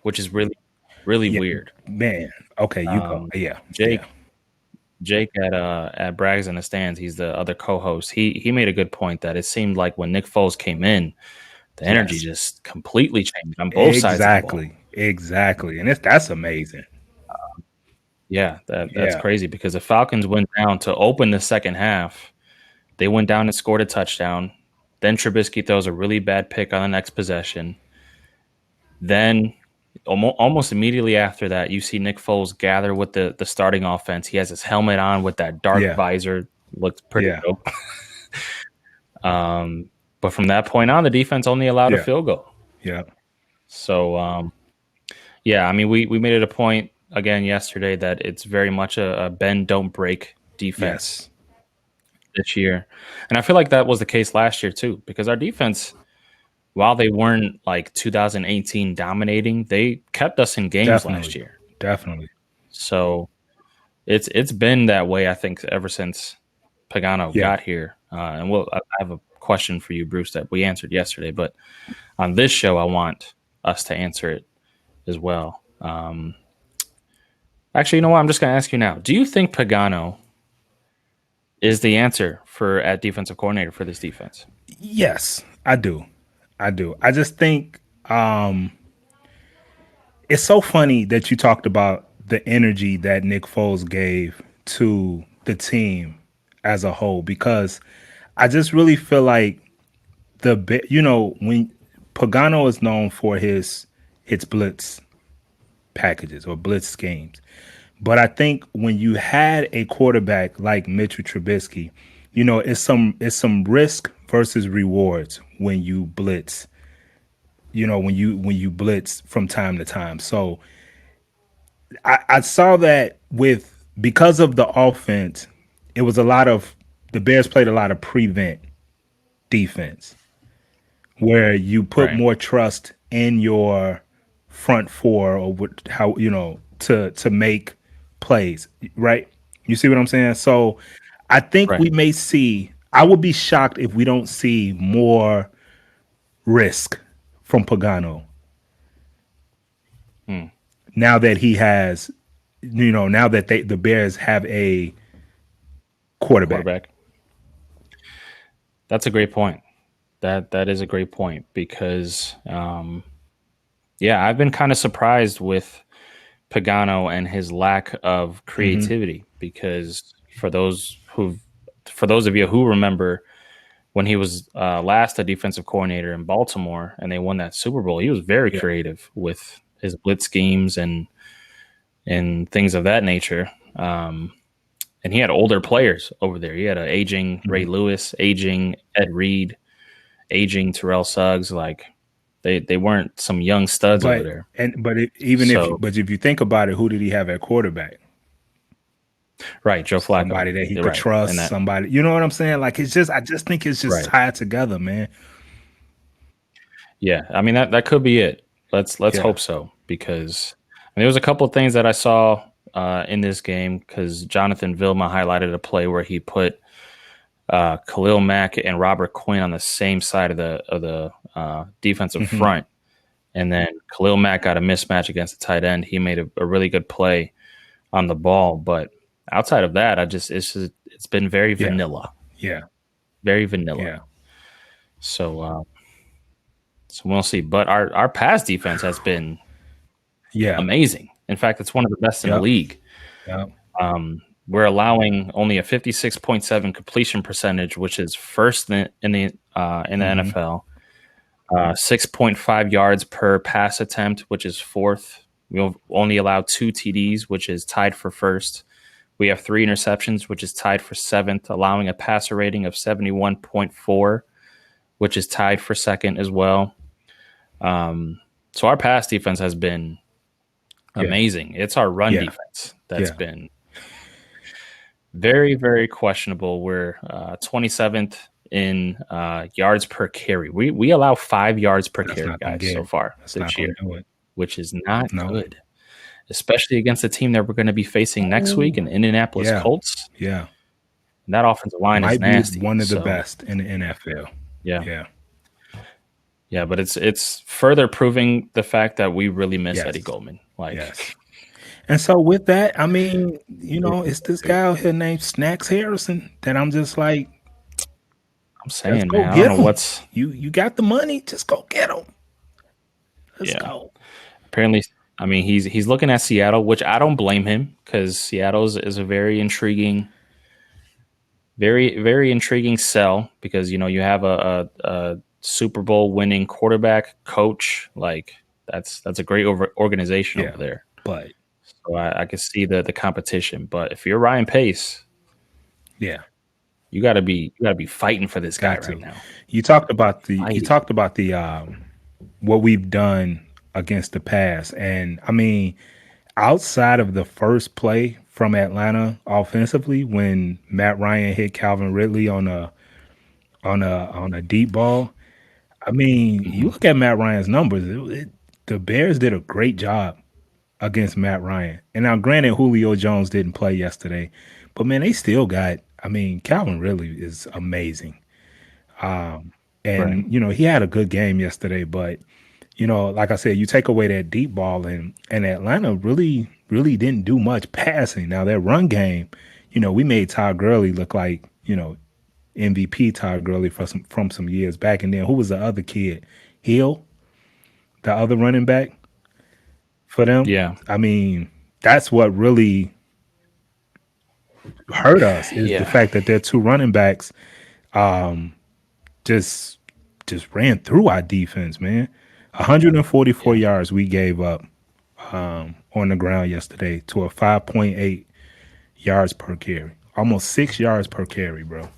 which is really, really Yeah. weird. Man. Okay, you go. Yeah. Jake at Brags in the Stands, he's the other co-host. He made a good point that it seemed like when Nick Foles came in, the energy just completely changed on both sides of the ball. Exactly. And that's amazing. Yeah, that's crazy because the Falcons went down to open the second half. They went down and scored a touchdown. Then Trubisky throws a really bad pick on the next possession. Then almost immediately after that, you see Nick Foles gather with the starting offense. He has his helmet on with that dark visor. Looks pretty dope. But from that point on, the defense only allowed a field goal. Yeah. So, I mean, we made it a point again yesterday that it's very much a bend, don't break defense this year. And I feel like that was the case last year too, because our defense, while they weren't like 2018 dominating, they kept us in games last year. Definitely. So it's been that way, I think, ever since Pagano got here. And I have a question for you, Bruce, that we answered yesterday, but on this show, I want us to answer it as well. Actually, you know what? I'm just going to ask you now. Do you think Pagano is the answer at defensive coordinator for this defense? Yes, I do. I just think it's so funny that you talked about the energy that Nick Foles gave to the team as a whole, because I just really feel like when Pagano is known for his blitz packages or blitz schemes. But I think when you had a quarterback like Mitchell Trubisky, it's some risk versus rewards when you blitz. When you blitz from time to time. So I saw that because of the offense, it was the Bears played a lot of prevent defense, where you put more trust in your front four or to make plays, right? You see what I'm saying? So I think we may see, I would be shocked if we don't see more risk from Pagano. Now that he has, now that the Bears have a quarterback. That's a great point. That is a great point because, I've been kind of surprised with Pagano and his lack of creativity because for those of you who remember when he was last a defensive coordinator in Baltimore and they won that Super Bowl, he was very creative with his blitz schemes and things of that nature. And he had older players over there. He had an aging Ray Lewis, aging Ed Reed, aging Terrell Suggs. Like they weren't some young studs over there. If you think about it, who did he have at quarterback? Right, Joe Flacco. Somebody that he could trust. Somebody, you know what I'm saying? Like I just think it's just tied together, man. Yeah, I mean that could be it. Let's hope so, because there was a couple of things that I saw in this game, because Jonathan Vilma highlighted a play where he put Khalil Mack and Robert Quinn on the same side of the defensive front, and then Khalil Mack got a mismatch against the tight end. He made a really good play on the ball, but outside of that, it's been very vanilla. Yeah, very vanilla. Yeah. So we'll see. But our pass defense has been amazing. In fact, it's one of the best in the league. Yeah. We're allowing only a 56.7 completion percentage, which is first in the NFL. 6.5 yards per pass attempt, which is fourth. We only allow 2 TDs, which is tied for first. We have 3 interceptions, which is tied for seventh, allowing a passer rating of 71.4, which is tied for second as well. So our pass defense has been amazing. It's our run defense that's been very, very questionable. We're 27th in yards per carry. We allow 5 yards per carry, guys, so far this year, which is not good, especially against a team that we're going to be facing next week in Indianapolis Colts. Yeah. And that offensive line is nasty. One of the best in the NFL. Yeah, but it's further proving the fact that we really miss Eddie Goldman. And so with that, I mean, it's this guy out here named Snacks Harrison that I'm just like, I'm saying, man, I don't know what's you got the money, just go get him. Let's go. Apparently, I mean, he's looking at Seattle, which I don't blame him because Seattle is a very intriguing sell because you have a Super Bowl winning quarterback coach. Like that's a great organization over there. But so I can see the competition. But if you're Ryan Pace, you gotta be fighting for this guy right now. You talked about the what we've done against the pass, and I mean, outside of the first play from Atlanta offensively when Matt Ryan hit Calvin Ridley on a deep ball. I mean, you look at Matt Ryan's numbers. The Bears did a great job against Matt Ryan. And now, granted, Julio Jones didn't play yesterday, but man, they still got. I mean, Calvin Ridley is amazing, and he had a good game yesterday. But like I said, you take away that deep ball, and Atlanta really didn't do much passing. Now their run game, we made Todd Gurley look like MVP Todd Gurley from some years back. And then who was the other kid? Hill, the other running back for them. Yeah. I mean, that's what really hurt us is the fact that their 2 running backs just ran through our defense, man. 144 yards we gave up on the ground yesterday to a 5.8 yards per carry. Almost 6 yards per carry, bro.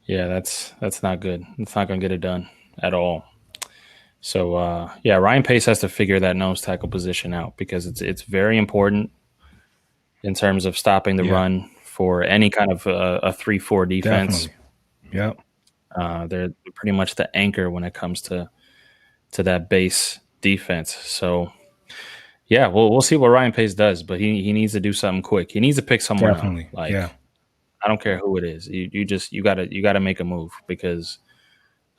Yeah, that's not good. It's not going to get it done at all. So, Ryan Pace has to figure that nose tackle position out because it's very important in terms of stopping the run for any kind of a 3-4 defense. Definitely. Yep. They're pretty much the anchor when it comes to that base defense. So, we'll see what Ryan Pace does, but he needs to do something quick. He needs to pick someone up. I don't care who it is. You gotta make a move because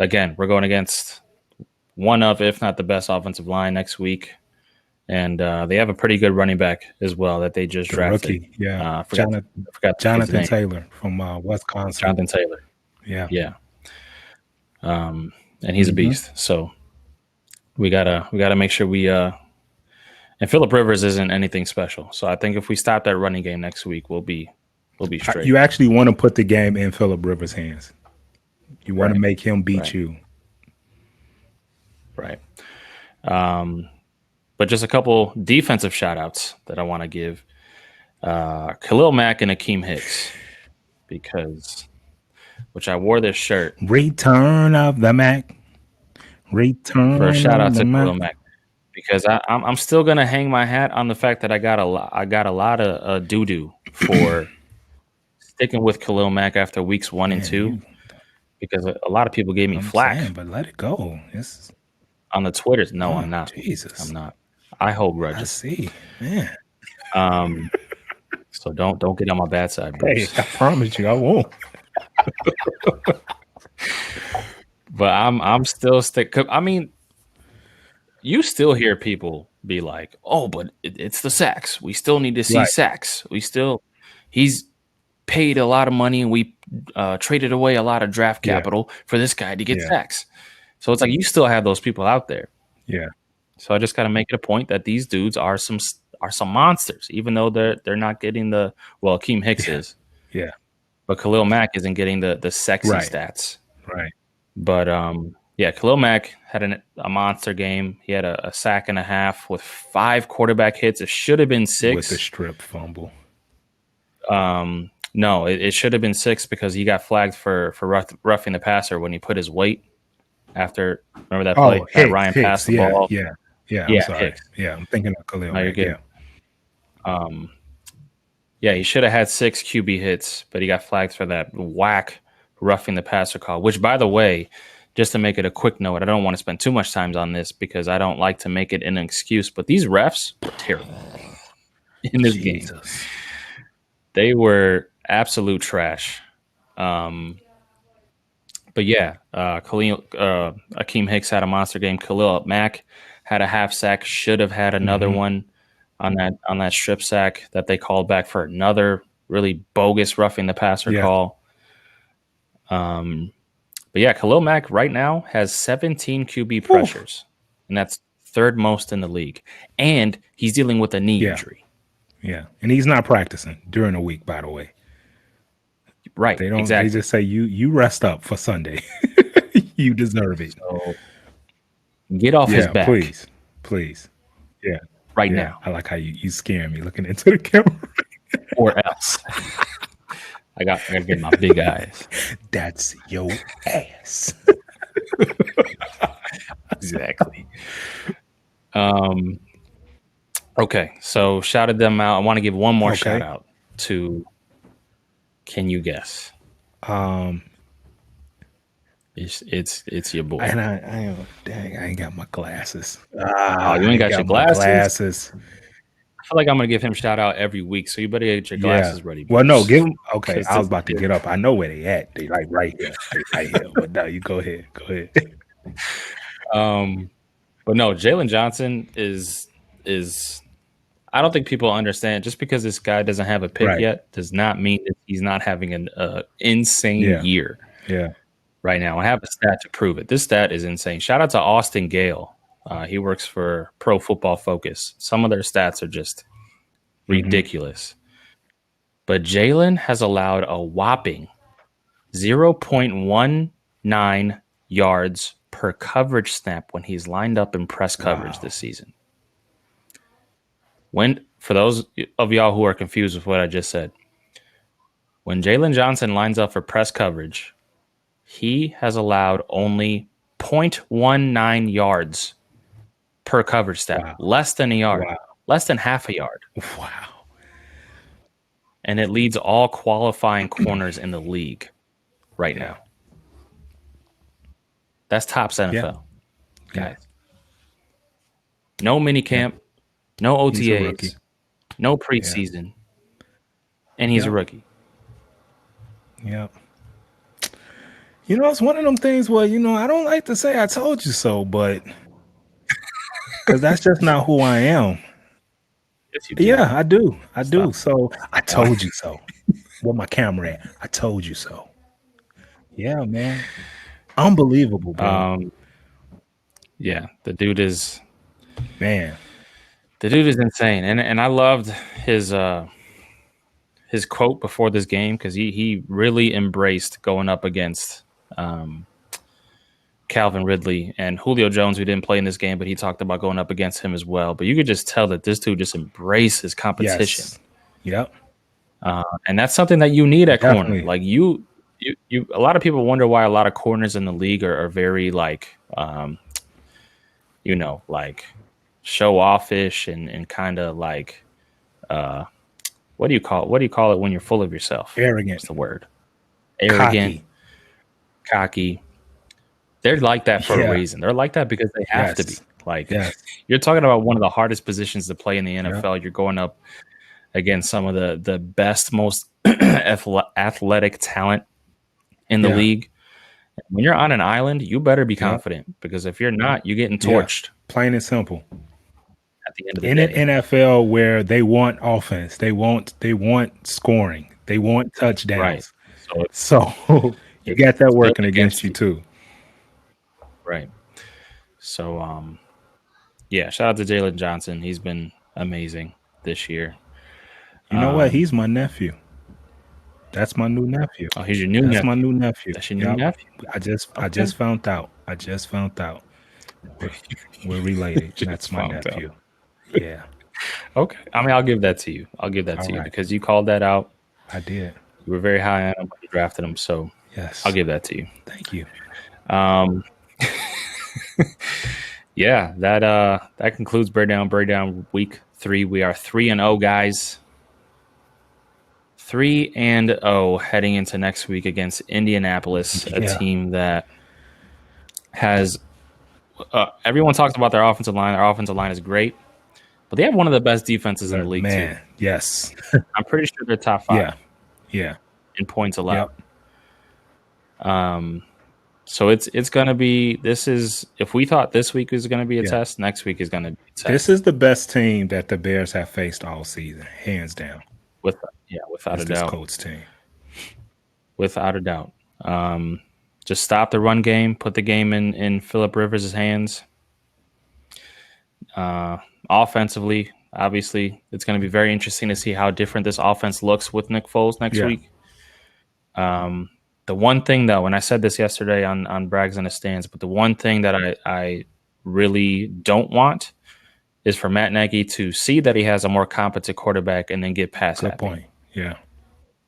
again, we're going against one of, if not the best offensive line next week. And they have a pretty good running back as well that they just drafted. Rookie, Jonathan Taylor from Wisconsin. Jonathan Taylor. Yeah. And he's a beast. So we gotta make sure we and Phillip Rivers isn't anything special. So I think if we stop that running game next week, we'll be straight. You actually want to put the game in Phillip Rivers' hands. You want to make him beat you. Right. But just a couple defensive shout-outs that I want to give. Khalil Mack and Akeem Hicks, which I wore this shirt. Return of the Mac. Return for a shout-out to Khalil Mack. Because I'm still going to hang my hat on the fact that I got a lot of doo-doo for sticking with Khalil Mack after weeks 1 and 2. Because a lot of people gave me flack. But let it go. On the Twitters. No, I'm not. Jesus. I'm not. I hold grudges. I see. Man. So don't get on my bad side, Bruce. Hey, I promise you I won't. But I'm still I mean, you still hear people be like, "Oh, but it's the sacks. We still need to see sacks. He's paid a lot of money, and we traded away a lot of draft capital for this guy to get sacks." So it's like you still have those people out there. Yeah. So I just got to make it a point that these dudes are some monsters, even though they're not getting Akeem Hicks is. Yeah. But Khalil Mack isn't getting the sexy stats. Right. But Khalil Mack had a monster game. He had a sack and a half with 5 quarterback hits. It should have been 6 with the strip fumble. No, it should have been 6 because he got flagged for roughing the passer when he put his weight after. Remember that play? Ryan passed the ball. Yeah. Yeah, I'm Yeah, sorry. Hicks. Yeah, I'm thinking of Khalil No, you're Mack. good. Yeah. Yeah, he should have had 6 QB hits, but he got flagged for that whack roughing the passer call, which, by the way, just to make it a quick note, I don't want to spend too much time on this because I don't like to make it an excuse, but these refs were terrible in this game. They were absolute trash. But yeah, Akeem Hicks had a monster game. Khalil Mack had a half sack, should have had another one on that strip sack that they called back for another really bogus roughing the passer call. But yeah, Khalil Mack right now has 17 QB pressures, and that's third most in the league. And he's dealing with a knee injury. Yeah, and he's not practicing during the week, by the way. Right. They don't. Exactly. They just say you rest up for Sunday. You deserve it. So get off his back, please. Yeah. Right now. I like how you scare me looking into the camera. Or else. I gotta get my big eyes. That's your ass. Exactly. Okay, so shouted them out. I want to give one more shout out to. Can you guess? It's your boy. And I ain't got my glasses. Oh, you ain't got your glasses? I feel like I'm gonna give him shout out every week, so you better get your glasses ready. Well, no, give him. Okay, I was about to get up. I know where they at. They like right here, But no, you go ahead. But no, Jalen Johnson is. I don't think people understand. Just because this guy doesn't have a pick yet does not mean that he's not having an insane year. Yeah. Right now, I have a stat to prove it. This stat is insane. Shout out to Austin Gale. He works for Pro Football Focus. Some of their stats are just ridiculous. But Jalen has allowed a whopping 0.19 yards per coverage snap when he's lined up in press coverage this season. For those of y'all who are confused with what I just said, when Jalen Johnson lines up for press coverage, he has allowed only 0.19 yards per coverage step, less than a yard, less than half a yard. Wow. And it leads all qualifying corners in the league right now. That's tops NFL. Guys. No minicamp, no OTAs, no preseason, and he's a rookie. Yep. You know, it's one of them things where, I don't like to say I told you so, but because that's just not who I am. Yes, you do. Yeah, I do. I do. So I told you so. Where my camera at? I told you so. Yeah, man. Unbelievable, bro. Yeah, the dude is The dude is insane. And I loved his quote before this game because he really embraced going up against Calvin Ridley and Julio Jones, who didn't play in this game, but he talked about going up against him as well. But you could just tell that this dude just embraces competition. Yes. Yep. And that's something that you need at corner. Like you a lot of people wonder why a lot of corners in the league are very like show offish and kind of like what do you call it when you're full of yourself? Arrogant. What's the word? Arrogant. Cocky. They're like that for a reason. They're like that because they have to be. Like you're talking about one of the hardest positions to play in the NFL. You're going up against some of the best, most athletic talent in the league. When you're on an island, you better be confident because if you're not, you're getting torched. Plain and simple. At the end of the day. In an NFL where they want offense, they want scoring, they want touchdowns. Right. So you got that working against you too. Right. So shout out to Jalen Johnson. He's been amazing this year. You know what? He's my nephew. That's my new nephew. Oh, he's your new nephew. That's my new nephew. That's your new nephew. I just found out. We're related. That's my nephew. Yeah. Okay. I mean, I'll give that to you. Because you called that out. I did. You were very high on him when you drafted him, so yes, I'll give that to you. Thank you. Yeah, that concludes breakdown week 3. We are 3-0, guys. 3-0 heading into next week against Indianapolis, a team that has everyone talks about their offensive line. Their offensive line is great, but they have one of the best defenses in the league too. Yes, I'm pretty sure they're top 5. Yeah, in points allowed. So it's gonna be. This is if we thought this week was gonna be a test, next week is gonna be a test. This is the best team that the Bears have faced all season, hands down. Without a doubt. This Colts team, without a doubt. Just stop the run game, put the game in Phillip Rivers' hands. Offensively, obviously, it's going to be very interesting to see how different this offense looks with Nick Foles next week. The one thing, though, and I said this yesterday on Brags in the Stands, but the one thing that I really don't want is for Matt Nagy to see that he has a more competent quarterback and then get past that. Good point. Yeah.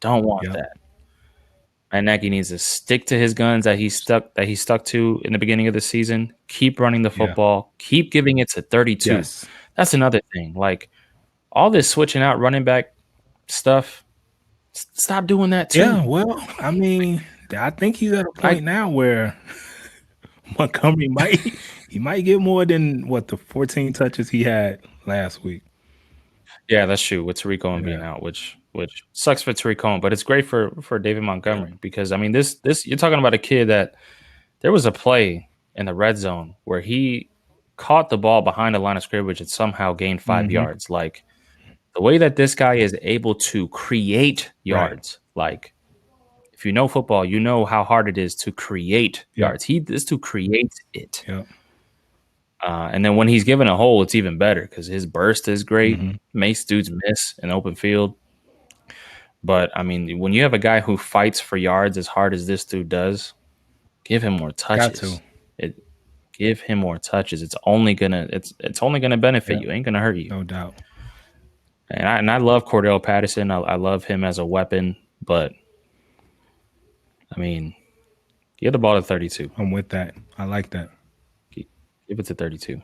Don't want that. And Nagy needs to stick to his guns that he stuck to in the beginning of the season. Keep running the football. Keep giving it to 32. Yes. That's another thing. Like all this switching out running back stuff. Stop doing that too. Yeah. Well, I mean, I think he's at a point now where Montgomery might get more than the 14 touches he had last week. Yeah, that's true. With Tariq Cohen being out, which sucks for Tariq Cohen, but it's great for David Montgomery because I mean this you're talking about a kid that there was a play in the red zone where he caught the ball behind the line of scrimmage and somehow gained 5 yards. Like the way that this guy is able to create yards, like if you know football, you know how hard it is to create yards. This dude creates it. Yeah. And then when he's given a hole, it's even better because his burst is great. Makes dudes miss in open field. But, I mean, when you have a guy who fights for yards as hard as this dude does, give him more touches. Give him more touches. It's only gonna benefit you. It ain't gonna hurt you. No doubt. And I love Cordell Patterson. I love him as a weapon. But, I mean, give the ball to 32. I'm with that. I like that. Give it to 32.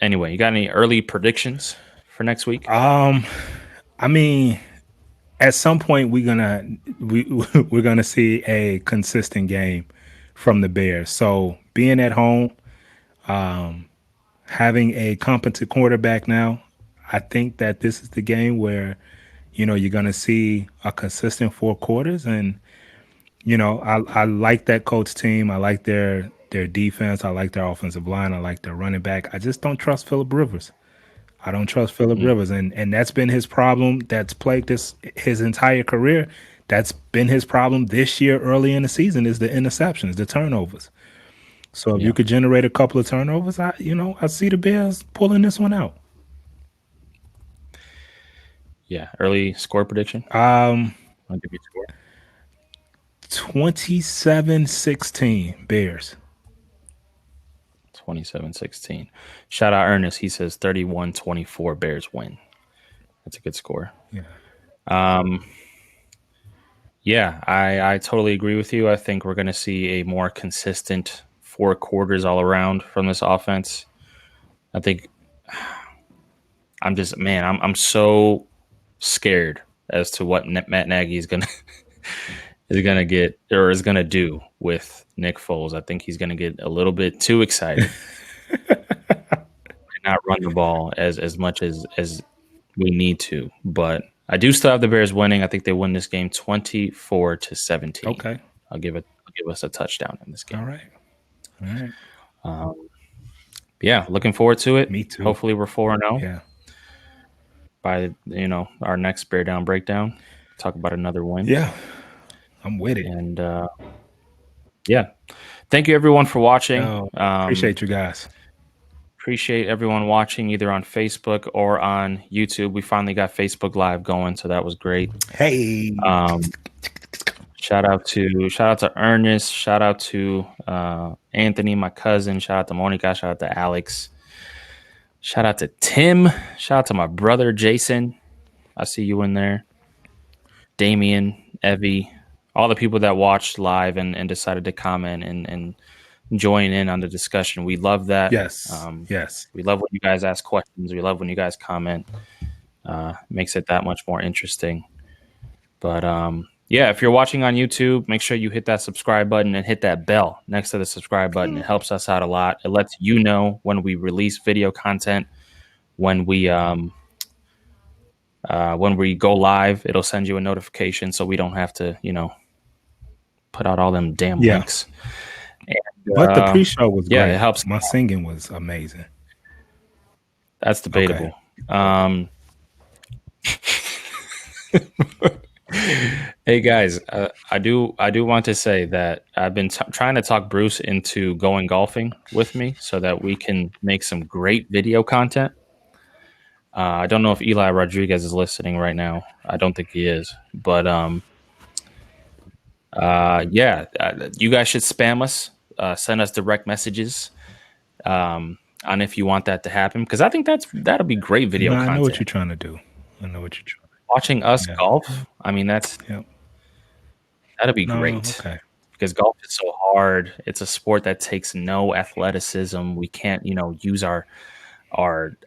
Anyway, you got any early predictions for next week? I mean, at some point we're gonna see a consistent game from the Bears. So being at home, having a competent quarterback now, I think that this is the game where, you're gonna see a consistent 4 quarters. And, I like that Colts team. I like their defense. I like their offensive line. I like their running back. I just don't trust Phillip Rivers. I don't trust Phillip Rivers, and that's been his problem. That's plagued his entire career. That's been his problem this year early in the season is the interceptions, the turnovers. So if you could generate a couple of turnovers, I see the Bears pulling this one out. Yeah, early score prediction. I'll give you a score. 27-16 Bears. 27-16. Shout out Ernest. He says 31-24 Bears win. That's a good score. Yeah. I totally agree with you. I think we're going to see a more consistent 4 quarters all around from this offense. I think I'm so scared as to what Matt Nagy is going to get or is going to do with Nick Foles. I think he's going to get a little bit too excited and not run the ball as much as we need to. But I do still have the Bears winning. I think they win this game 24-17. Okay. I'll give us a touchdown in this game. All right. Yeah, looking forward to it. Me too. Hopefully we're 4-0. Yeah. By our next Bear Down Breakdown. Talk about another win. Yeah. I'm with it. And thank you everyone for watching. Appreciate you guys. Appreciate everyone watching either on Facebook or on YouTube. We finally got Facebook Live going, so that was great. Hey. Shout out to Ernest. Shout out to Anthony, my cousin. Shout out to Monica. Shout out to Alex. Shout out to Tim. Shout out to my brother Jason. I see you in there. Damien, Evie. All the people that watched live and decided to comment and join in on the discussion. We love that. Yes. Yes. We love when you guys ask questions. We love when you guys comment. Makes it that much more interesting. But yeah, if you're watching on YouTube, make sure you hit that subscribe button and hit that bell next to the subscribe button. It helps us out a lot. It lets you know when we release video content, when we go live. It'll send you a notification so we don't have to, put out all them damn links. And, but the pre-show was great. It helps. My singing was amazing. That's debatable. Okay. Hey guys, I do want to say that I've been trying to talk Bruce into going golfing with me so that we can make some great video content. I don't know if Eli Rodriguez is listening right now. I don't think he is, but you guys should spam us, send us direct messages on if you want that to happen, because I think that'll be great video content. I know what you're trying to do. I know what you're trying. Watching us golf, I mean, that'd be great. Okay. Because golf is so hard. It's a sport that takes no athleticism. We can't, use our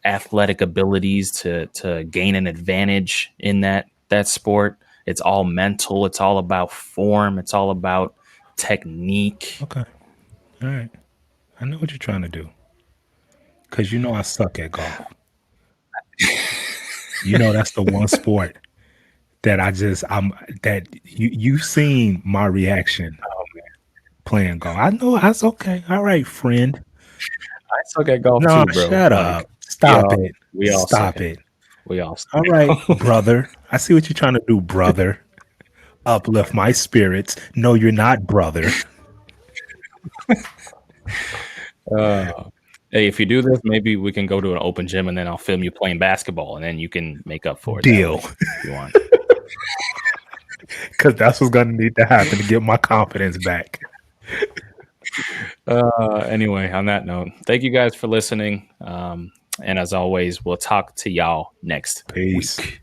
athletic abilities to gain an advantage in that sport. It's all mental. It's all about form. It's all about technique. Okay. All right. I know what you're trying to do. Because I suck at golf. That's the one sport that you've seen my reaction playing golf. I know that's okay. All right, friend. I suck at golf too, bro. Shut up. Stop it. We all stop it. We all all right, brother. I see what you're trying to do, brother. Uplift my spirits. No, you're not, brother. Hey, if you do this, maybe we can go to an open gym and then I'll film you playing basketball and then you can make up for it. Deal. If you want. Because that's what's going to need to happen to get my confidence back. Anyway, on that note, thank you guys for listening. And as always, we'll talk to y'all next week.